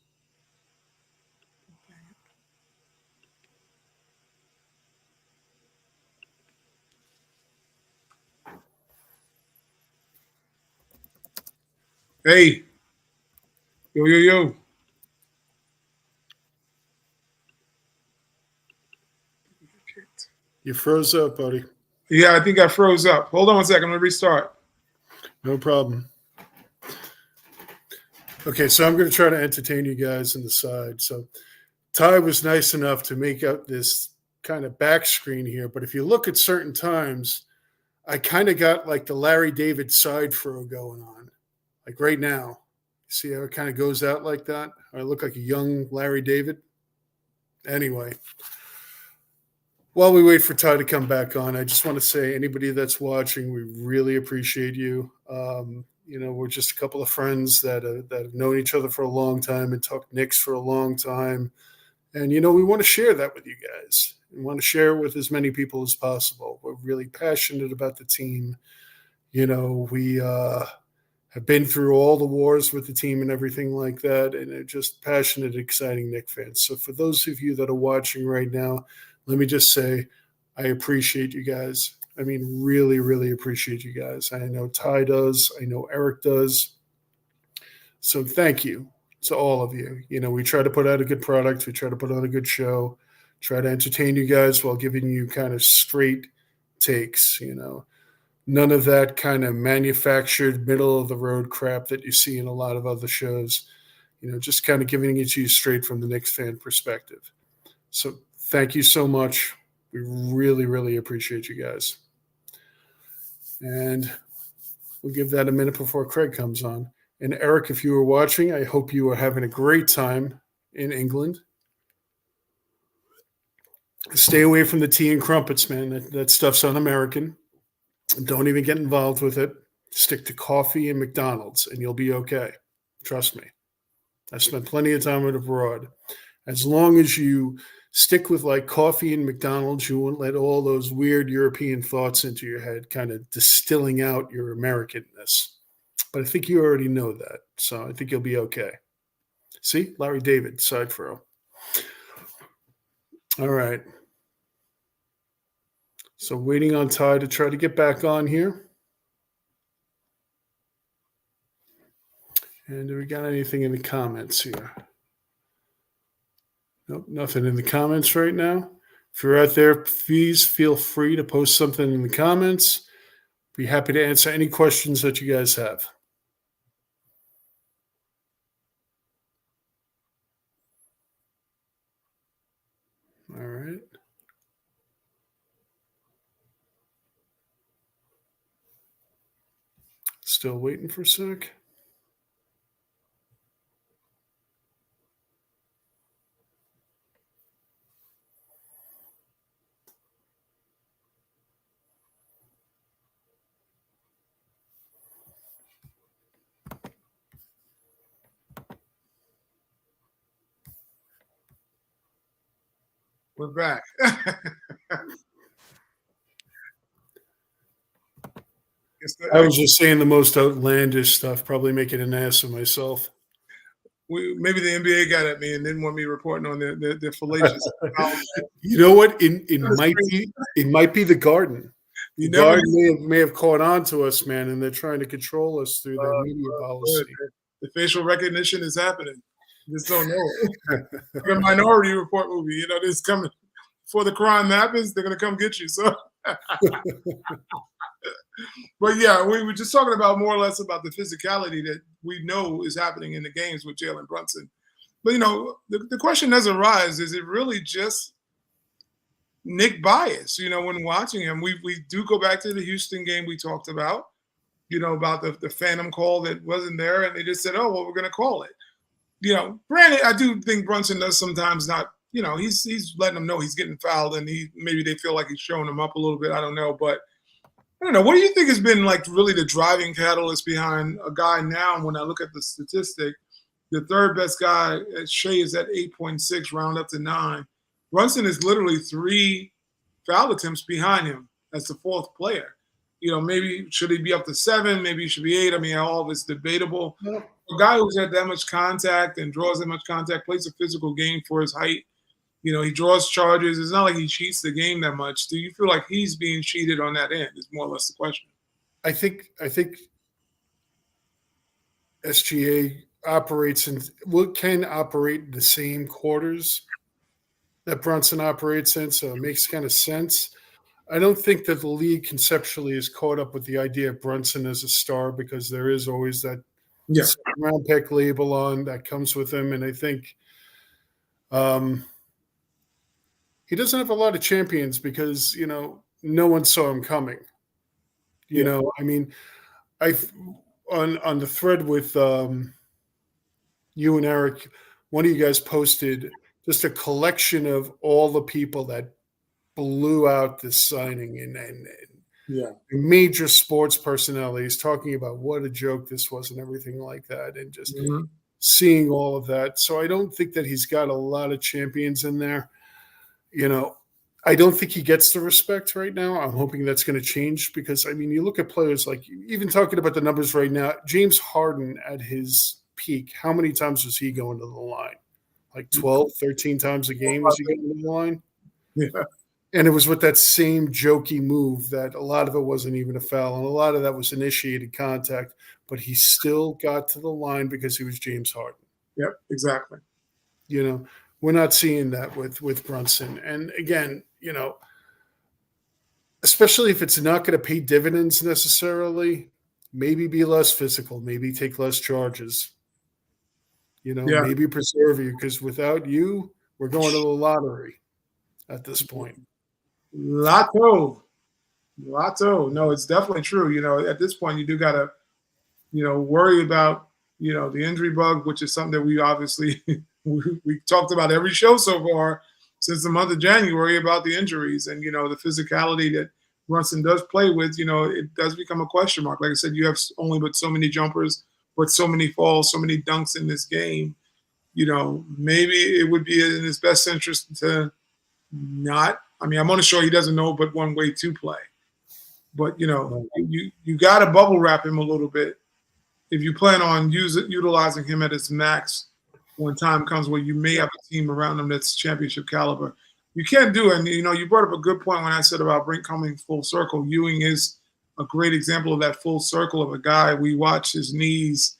Hey. Yo. You froze up, buddy. Yeah, I think I froze up. Hold on one second. I'm going to restart. No problem. Okay, so I'm going to try to entertain you guys on the side. So Ty was nice enough to make up this kind of back screen here, but if you look at certain times, I kind of got like the Larry David side throw going on. Like right now. See how it kind of goes out like that? I look like a young Larry David. Anyway, while we wait for Ty to come back on, I just want to say, anybody that's watching, we really appreciate you. We're just a couple of friends that have known each other for a long time and talked Knicks for a long time. And, we want to share that with you guys. We want to share it with as many people as possible. We're really passionate about the team. We have been through all the wars with the team and everything like that, and are just passionate, exciting Knicks fans. So for those of you that are watching right now, let me just say I appreciate you guys. Really, really appreciate you guys. I know Ty does. I know Eric does. So thank you to all of you. We try to put out a good product. We try to put out a good show, try to entertain you guys while giving you kind of straight takes, None of that kind of manufactured middle-of-the-road crap that you see in a lot of other shows. Just kind of giving it to you straight from the Knicks fan perspective. So thank you so much. We really, really appreciate you guys. And we'll give that a minute before Craig comes on. And Eric, if you were watching, I hope you are having a great time in England. Stay away from the tea and crumpets, man. That stuff's un-American. Don't even get involved with it. Stick to coffee and McDonald's, and you'll be okay. Trust me. I've spent plenty of time abroad. As long as you stick with like coffee and McDonald's, you won't let all those weird European thoughts into your head, kind of distilling out your Americanness. But I think you already know that, so I think you'll be okay. See? Larry David, side throw. All right. So waiting on Ty to try to get back on here. And do we got anything in the comments here? Nope, nothing in the comments right now. If you're out there, please feel free to post something in the comments. Be happy to answer any questions that you guys have. All right. Still waiting for a sec. We're back. I was just saying the most outlandish stuff, probably making an ass of myself. Maybe the NBA got at me and didn't want me reporting on their fallacious. You know what? It might be the Garden. The Garden may have caught on to us, man, and they're trying to control us through their media policy. The facial recognition is happening. You just don't know it. Like a Minority Report movie, you know, this coming before the crime happens. They're gonna come get you. So, but yeah, we were just talking about more or less about the physicality that we know is happening in the games with Jalen Brunson. But you know, the question does arise: is it really just Nick bias? You know, when watching him, we do go back to the Houston game we talked about. You know, about the phantom call that wasn't there, and they just said, "Oh, well, we're going to call it." You know, granted, I do think Brunson does sometimes not. You know, he's letting them know he's getting fouled, and maybe they feel like he's showing them up a little bit. I don't know, but I don't know. What do you think has been like really the driving catalyst behind a guy now? When I look at the statistic, the third best guy at Shea is at 8.6, round up to 9. Brunson is literally 3 foul attempts behind him as the fourth player. You know, maybe should he be up to 7? Maybe he should be 8. I mean, all of it's debatable. Yeah. A guy who's had that much contact and draws that much contact, plays a physical game for his height. You know, he draws charges. It's not like he cheats the game that much. Do you feel like he's being cheated on that end? Is more or less the question. I think SGA operates can operate the same quarters that Brunson operates in, so it makes kind of sense. I don't think that the league conceptually is caught up with the idea of Brunson as a star because there is always that round pick label on that comes with him, and I think he doesn't have a lot of champions because, you know, no one saw him coming. You know, I mean, on the thread with you and Eric, one of you guys posted just a collection of all the people that blew out this signing and major sports personalities talking about what a joke this was and everything like that, and just seeing all of that. So I don't think that he's got a lot of champions in there. You know, I don't think he gets the respect right now. I'm hoping that's going to change because, I mean, you look at players like, even talking about the numbers right now, James Harden at his peak, how many times was he going to the line? Like 12, 13 times a game was he going to the line? Yeah. And it was with that same jokey move that a lot of it wasn't even a foul, and a lot of that was initiated contact, but he still got to the line because he was James Harden. Yep, exactly. You know, we're not seeing that with Brunson. And again, you know, especially if it's not going to pay dividends necessarily, maybe be less physical, maybe take less charges. You know, maybe preserve you, because without you, we're going to the lottery at this point. Lotto. No, it's definitely true. You know, at this point, you do got to, you know, worry about, you know, the injury bug, which is something that we obviously we talked about every show so far since the month of January about the injuries and, you know, the physicality that Brunson does play with. You know, it does become a question mark. Like I said, you have only but so many jumpers, but so many falls, so many dunks in this game. You know, maybe it would be in his best interest to not. I mean, I'm on sure he doesn't know but one way to play. But, you know, you got to bubble wrap him a little bit if you plan on utilizing him at his max when time comes where you may have a team around him that's championship caliber. You can't do it. And, you know, you brought up a good point when I said about Brink coming full circle. Ewing is a great example of that full circle of a guy. We watch his knees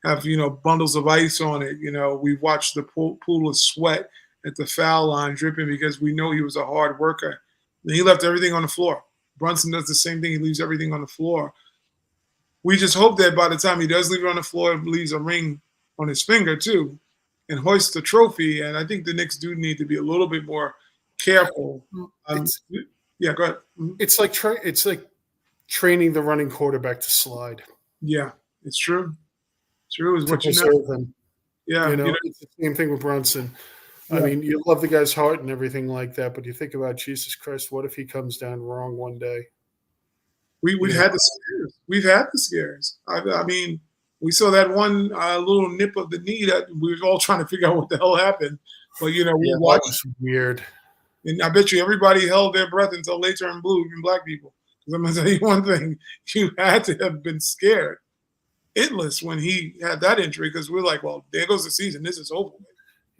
have, you know, bundles of ice on it. You know, we watched the pool of sweat at the foul line dripping because we know he was a hard worker. And he left everything on the floor. Brunson does the same thing. He leaves everything on the floor. We just hope that by the time he does leave it on the floor, he leaves a ring on his finger too and hoists the trophy. And I think the Knicks do need to be a little bit more careful. Go ahead. It's like training the running quarterback to slide. Yeah, it's true. True is to what you know. preserve him. Yeah, It's the same thing with Brunson. I yeah. mean, you love the guy's heart and everything like that, but you think about Jesus Christ, what if he comes down wrong one day? We've had the scares. We've had the scares. I mean, we saw that one little nip of the knee that we were all trying to figure out what the hell happened. But we Yeah, that watched, was weird. and I bet you everybody held their breath until they turned blue, even black people. Because I'm gonna tell you one thing: you had to have been scared, itless when he had that injury, because we're like, well, there goes the season. This is over with.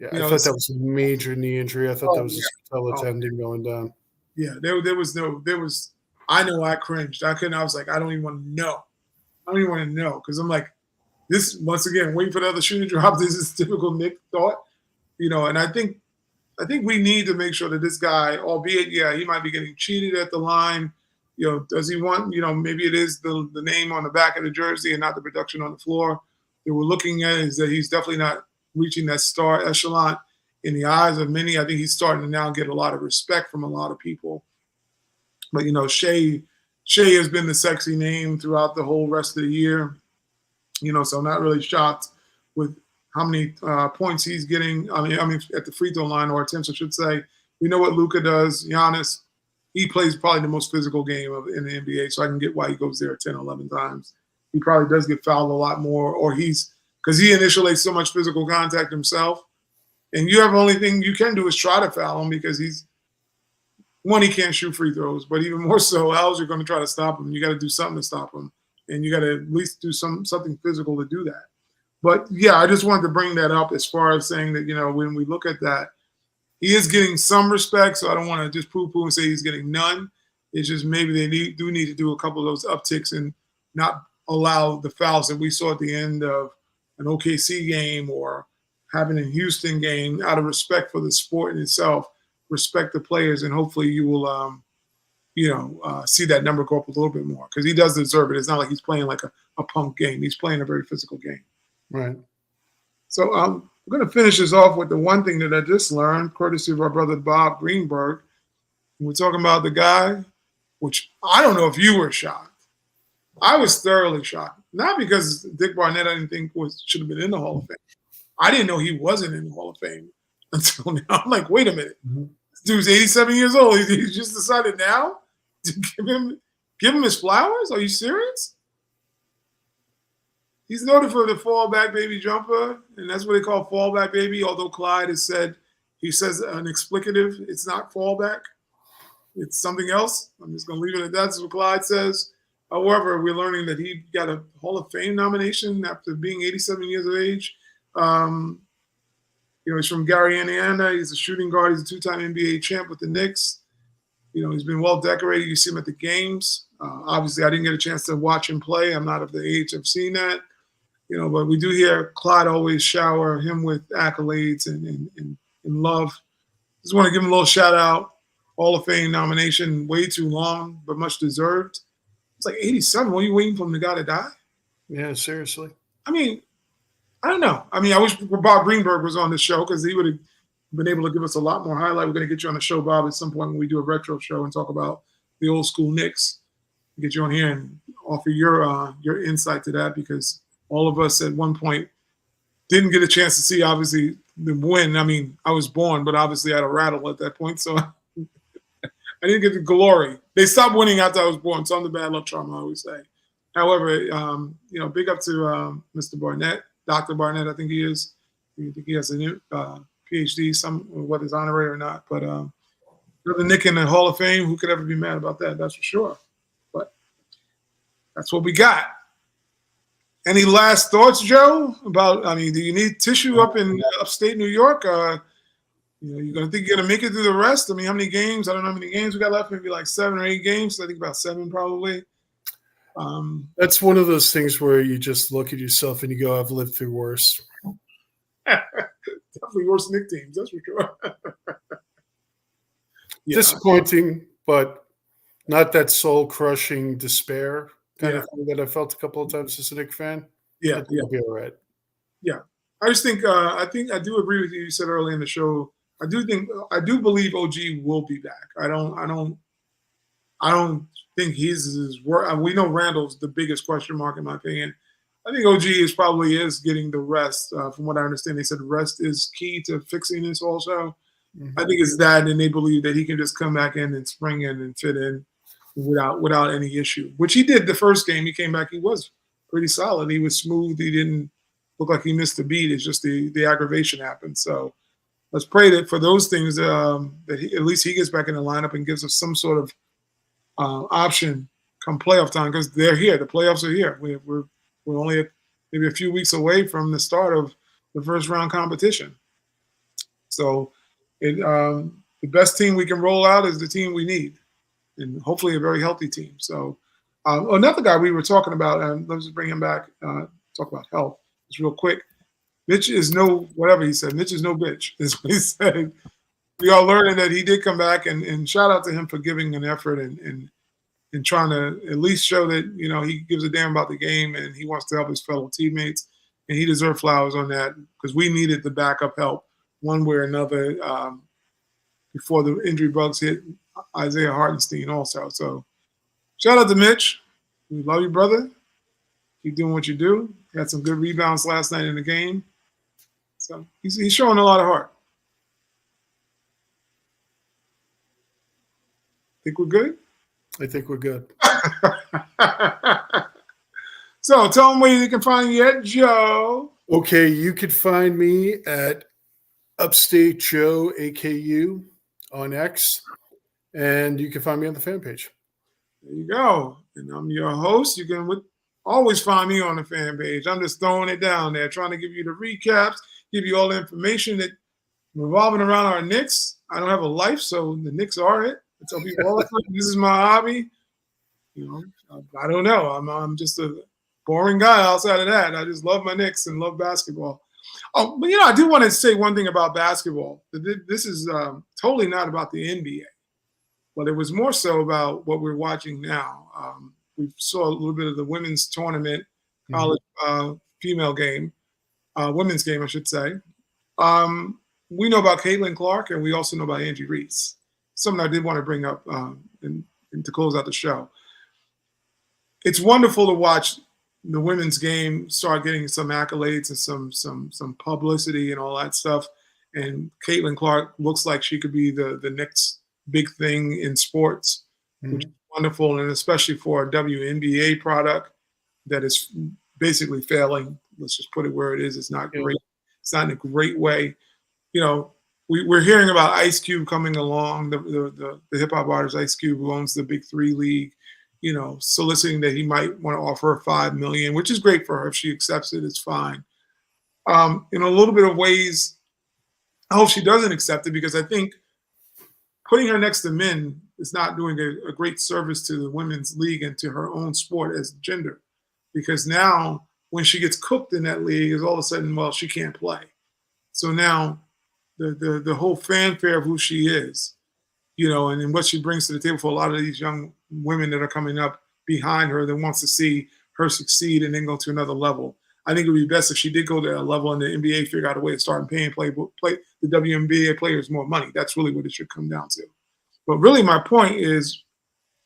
Yeah, I thought that was a major knee injury. I thought that Oh was yeah, his patella oh tendon going down. yeah. There was no, there was. I know I cringed. I couldn't. I was like, I don't even want to know. I don't even want to know, because I'm like, this once again, waiting for the other shoe to drop. This is typical Nick thought, and I think we need to make sure that this guy, albeit, yeah, he might be getting cheated at the line. Does he want, maybe it is the name on the back of the jersey and not the production on the floor that we're looking at, is that he's definitely not reaching that star echelon in the eyes of many. I think he's starting to now get a lot of respect from a lot of people. But, Shea has been the sexy name throughout the whole rest of the year. So I'm not really shocked with how many points he's getting. I mean, at the free throw line, or attempts, I should say. We know what Luka does. Giannis, he plays probably the most physical game in the NBA, so I can get why he goes there 10, 11 times. He probably does get fouled a lot more, or because he initiates so much physical contact himself. And you have the only thing you can do is try to foul him, because he can't shoot free throws, but even more so, how else you're going to try to stop him? You got to do something to stop him, and you got to at least do something physical to do that. But yeah, I just wanted to bring that up as far as saying that, when we look at that, he is getting some respect. So I don't want to just poo-poo and say he's getting none. It's just maybe they do need to do a couple of those upticks and not allow the fouls that we saw at the end of an OKC game or having a Houston game, out of respect for the sport in itself, respect the players, and hopefully you will, see that number go up a little bit more, because he does deserve it. It's not like he's playing like a punk game. He's playing a very physical game. Right. So I'm going to finish this off with the one thing that I just learned, courtesy of our brother Bob Greenberg. We're talking about the guy, which I don't know if you were shocked. I was thoroughly shocked. Not because Dick Barnett I didn't think should have been in the Hall of Fame. I didn't know he wasn't in the Hall of Fame until now. I'm like, wait a minute. Mm-hmm. This dude's 87 years old. He just decided now to give him his flowers? Are you serious? He's noted for the fallback baby jumper, and that's what they call fallback baby, although Clyde he says an explicative. It's not fallback. It's something else. I'm just going to leave it at that. That's what Clyde says. However, we're learning that he got a Hall of Fame nomination after being 87 years of age. He's from Gary, Indiana. He's a shooting guard. He's a two-time NBA champ with the Knicks. He's been well decorated. You see him at the games. Obviously, I didn't get a chance to watch him play. I'm not of the age I've seen that. But we do hear Clyde always shower him with accolades and love. Just want to give him a little shout out. Hall of Fame nomination, way too long, but much deserved. It's like 87. What are you waiting for the guy to die? Yeah, seriously. I mean, I don't know. I mean, I wish Bob Greenberg was on this show, because he would have been able to give us a lot more highlight. We're going to get you on the show, Bob, at some point when we do a retro show and talk about the old school Knicks. Get you on here and offer your insight to that, because all of us at one point didn't get a chance to see, obviously, the win. I mean, I was born, but obviously I had a rattle at that point, so I didn't get the glory. They stopped winning after I was born, so I'm the bad luck charm, I always say. However, big up to Mr. Barnett, Dr. Barnett, I think he is. I think he has a new PhD, whether it's honorary or not. But Brother Nick in the Hall of Fame, who could ever be mad about that? That's for sure. But that's what we got. Any last thoughts, Joe? Do you need tissue up in upstate New York? You're going to think you're going to make it through the rest? I mean, how many games? I don't know how many games we got left. Maybe like 7 or 8 games. I think about 7 probably. That's one of those things where you just look at yourself and you go, I've lived through worse. Definitely worse Knick teams, that's for sure. Yeah. Disappointing, but not that soul-crushing despair kind of thing that I felt a couple of times as a Knick fan. Yeah, it'll be all right. Yeah, I just think I do agree with you. You said earlier in the show. I do believe OG will be back. I I don't think he's his work. We know Randall's the biggest question mark in my opinion. I think OG is getting the rest. From what I understand, they said rest is key to fixing this also. Mhm. I think it's that, and they believe that he can just come back in and spring in and fit in without any issue, which he did the first game. He came back, he was pretty solid. He was smooth. He didn't look like he missed a beat. It's just the aggravation happened. So let's pray that for those things that at least he gets back in the lineup and gives us some sort of option come playoff time, because they're here. The playoffs are here. We're only maybe a few weeks away from the start of the first round competition. So the best team we can roll out is the team we need, and hopefully a very healthy team. So another guy we were talking about, and let's just bring him back, talk about health just real quick. Mitch is no, whatever he said, Mitch is no bitch, is what he said. We are learning that he did come back, and shout out to him for giving an effort and trying to at least show that, he gives a damn about the game and he wants to help his fellow teammates. And he deserved flowers on that, because we needed the backup help one way or another before the injury bugs hit Isaiah Hartenstein also. So shout out to Mitch. We love you, brother. Keep doing what you do. Had some good rebounds last night in the game. So he's showing a lot of heart. Think we're good? I think we're good. So tell them where you can find you at, Joe. Okay, you could find me at Upstate Joe AKU on X, and you can find me on the fan page. There you go. And I'm your host. You can always find me on the fan page. I'm just throwing it down there, trying to give you the recaps, give you all the information that revolving around our Knicks. I don't have a life, so the Knicks are it. I tell people all the time, this is my hobby. I don't know. I'm just a boring guy outside of that. I just love my Knicks and love basketball. Oh, but I do want to say one thing about basketball. This is totally not about the NBA, but it was more so about what we're watching now. We saw a little bit of the women's tournament, college female game, women's game, I should say. We know about Caitlin Clark, and we also know about Angie Reese. Something I did want to bring up and to close out the show. It's wonderful to watch the women's game start getting some accolades and some publicity and all that stuff. And Caitlin Clark looks like she could be the next big thing in sports, which is wonderful, and especially for a WNBA product that is basically failing. Let's just put it where it is. It's not great. It's not in a great way. We're hearing about Ice Cube coming along, the hip hop artist Ice Cube, who owns the Big Three League, soliciting that he might want to offer her $5 million, which is great for her. If she accepts it, it's fine. In a little bit of ways, I hope she doesn't accept it, because I think putting her next to men is not doing a great service to the women's league and to her own sport as gender, because now when she gets cooked in that league, is all of a sudden, well, she can't play. So now the whole fanfare of who she is, and what she brings to the table for a lot of these young women that are coming up behind her that wants to see her succeed and then go to another level. I think it would be best if she did go to that level and the NBA figure out a way to start paying the WNBA players more money. That's really what it should come down to. But really my point is,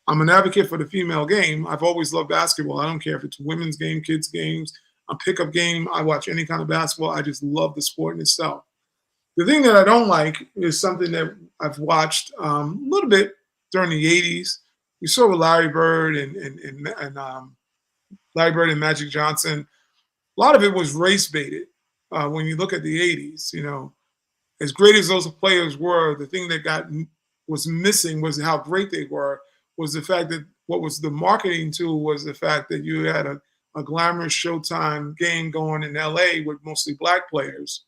I'm an advocate for the female game. I've always loved basketball. I don't care if it's women's game, kids' games, a pickup game. I watch any kind of basketball. I just love the sport in itself. The thing that I don't like is something that I've watched a little bit during the 80s. We saw with Larry Bird and Larry Bird and Magic Johnson. A lot of it was race baited. When you look at the 80s, as great as those players were, the thing that was missing was how great they were, was the fact that what was the marketing tool was the fact that you had a glamorous Showtime game going in LA with mostly black players.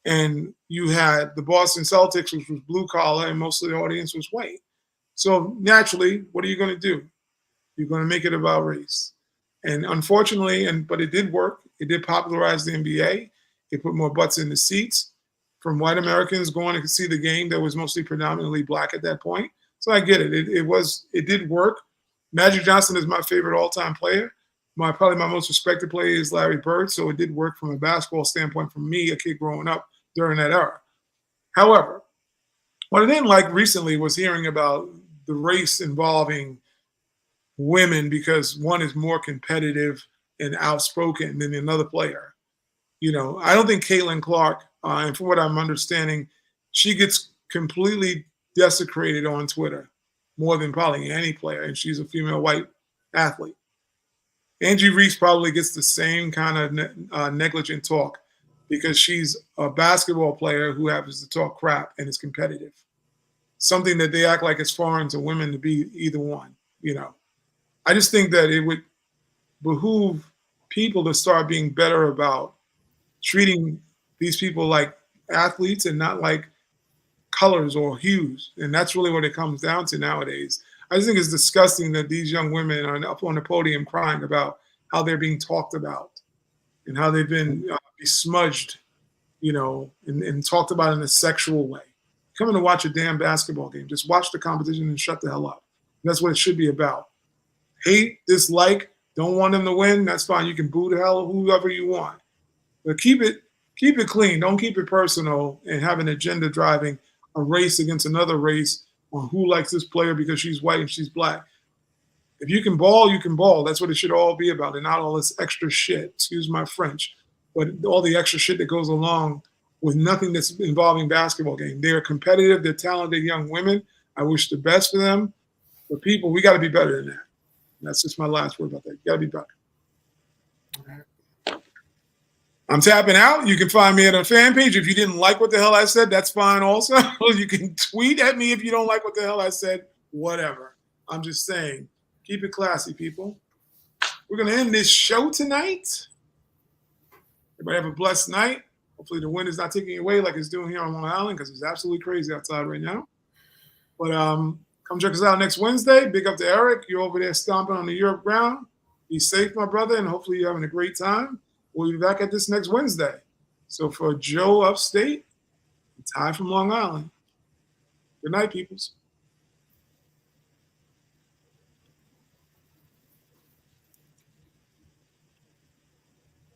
And you had the Boston Celtics, which was blue collar, and most of the audience was white. So naturally, what are you going to do? You're going to make it about race. And unfortunately, but it did work. It did popularize the NBA. It put more butts in the seats from white Americans going to see the game that was mostly predominantly black at that point. So I get it. It did work. Magic Johnson is my favorite all-time player. Probably my most respected player is Larry Bird. So it did work from a basketball standpoint for me, a kid growing up during that era. However, what I didn't like recently was hearing about the race involving women because one is more competitive and outspoken than another player. I don't think Caitlin Clark, and from what I'm understanding, she gets completely desecrated on Twitter more than probably any player, and she's a female white athlete. Angie Reese probably gets the same kind of negligent talk because she's a basketball player who happens to talk crap and is competitive. Something that they act like it's foreign to women to be either one. I just think that it would behoove people to start being better about treating these people like athletes and not like colors or hues. And that's really what it comes down to nowadays. I just think it's disgusting that these young women are up on the podium crying about how they're being talked about and how they've been besmudged, and talked about in a sexual way. Coming to watch a damn basketball game. Just watch the competition and shut the hell up. That's what it should be about. Hate, dislike, don't want them to win, that's fine. You can boo the hell whoever you want. But keep it clean. Don't keep it personal and have an agenda driving a race against another race on who likes this player because she's white and she's black. If you can ball, you can ball. That's what it should all be about, and not all this extra shit. Excuse my French, but all the extra shit that goes along with nothing that's involving basketball game. They're competitive. They're talented young women. I wish the best for them. But people, we got to be better than that. That's just my last word about that. You got to be better. I'm tapping out. You can find me at a fan page. If you didn't like what the hell I said, that's fine also. You can tweet at me if you don't like what the hell I said. Whatever. I'm just saying, keep it classy, people. We're going to end this show tonight. Everybody have a blessed night. Hopefully the wind is not taking it away like it's doing here on Long Island because it's absolutely crazy outside right now. But come check us out next Wednesday. Big up to Eric. You're over there stomping on the Europe ground. Be safe, my brother, and hopefully you're having a great time. We'll be back at this next Wednesday. So for Joe upstate, Ty from Long Island. Good night, peoples.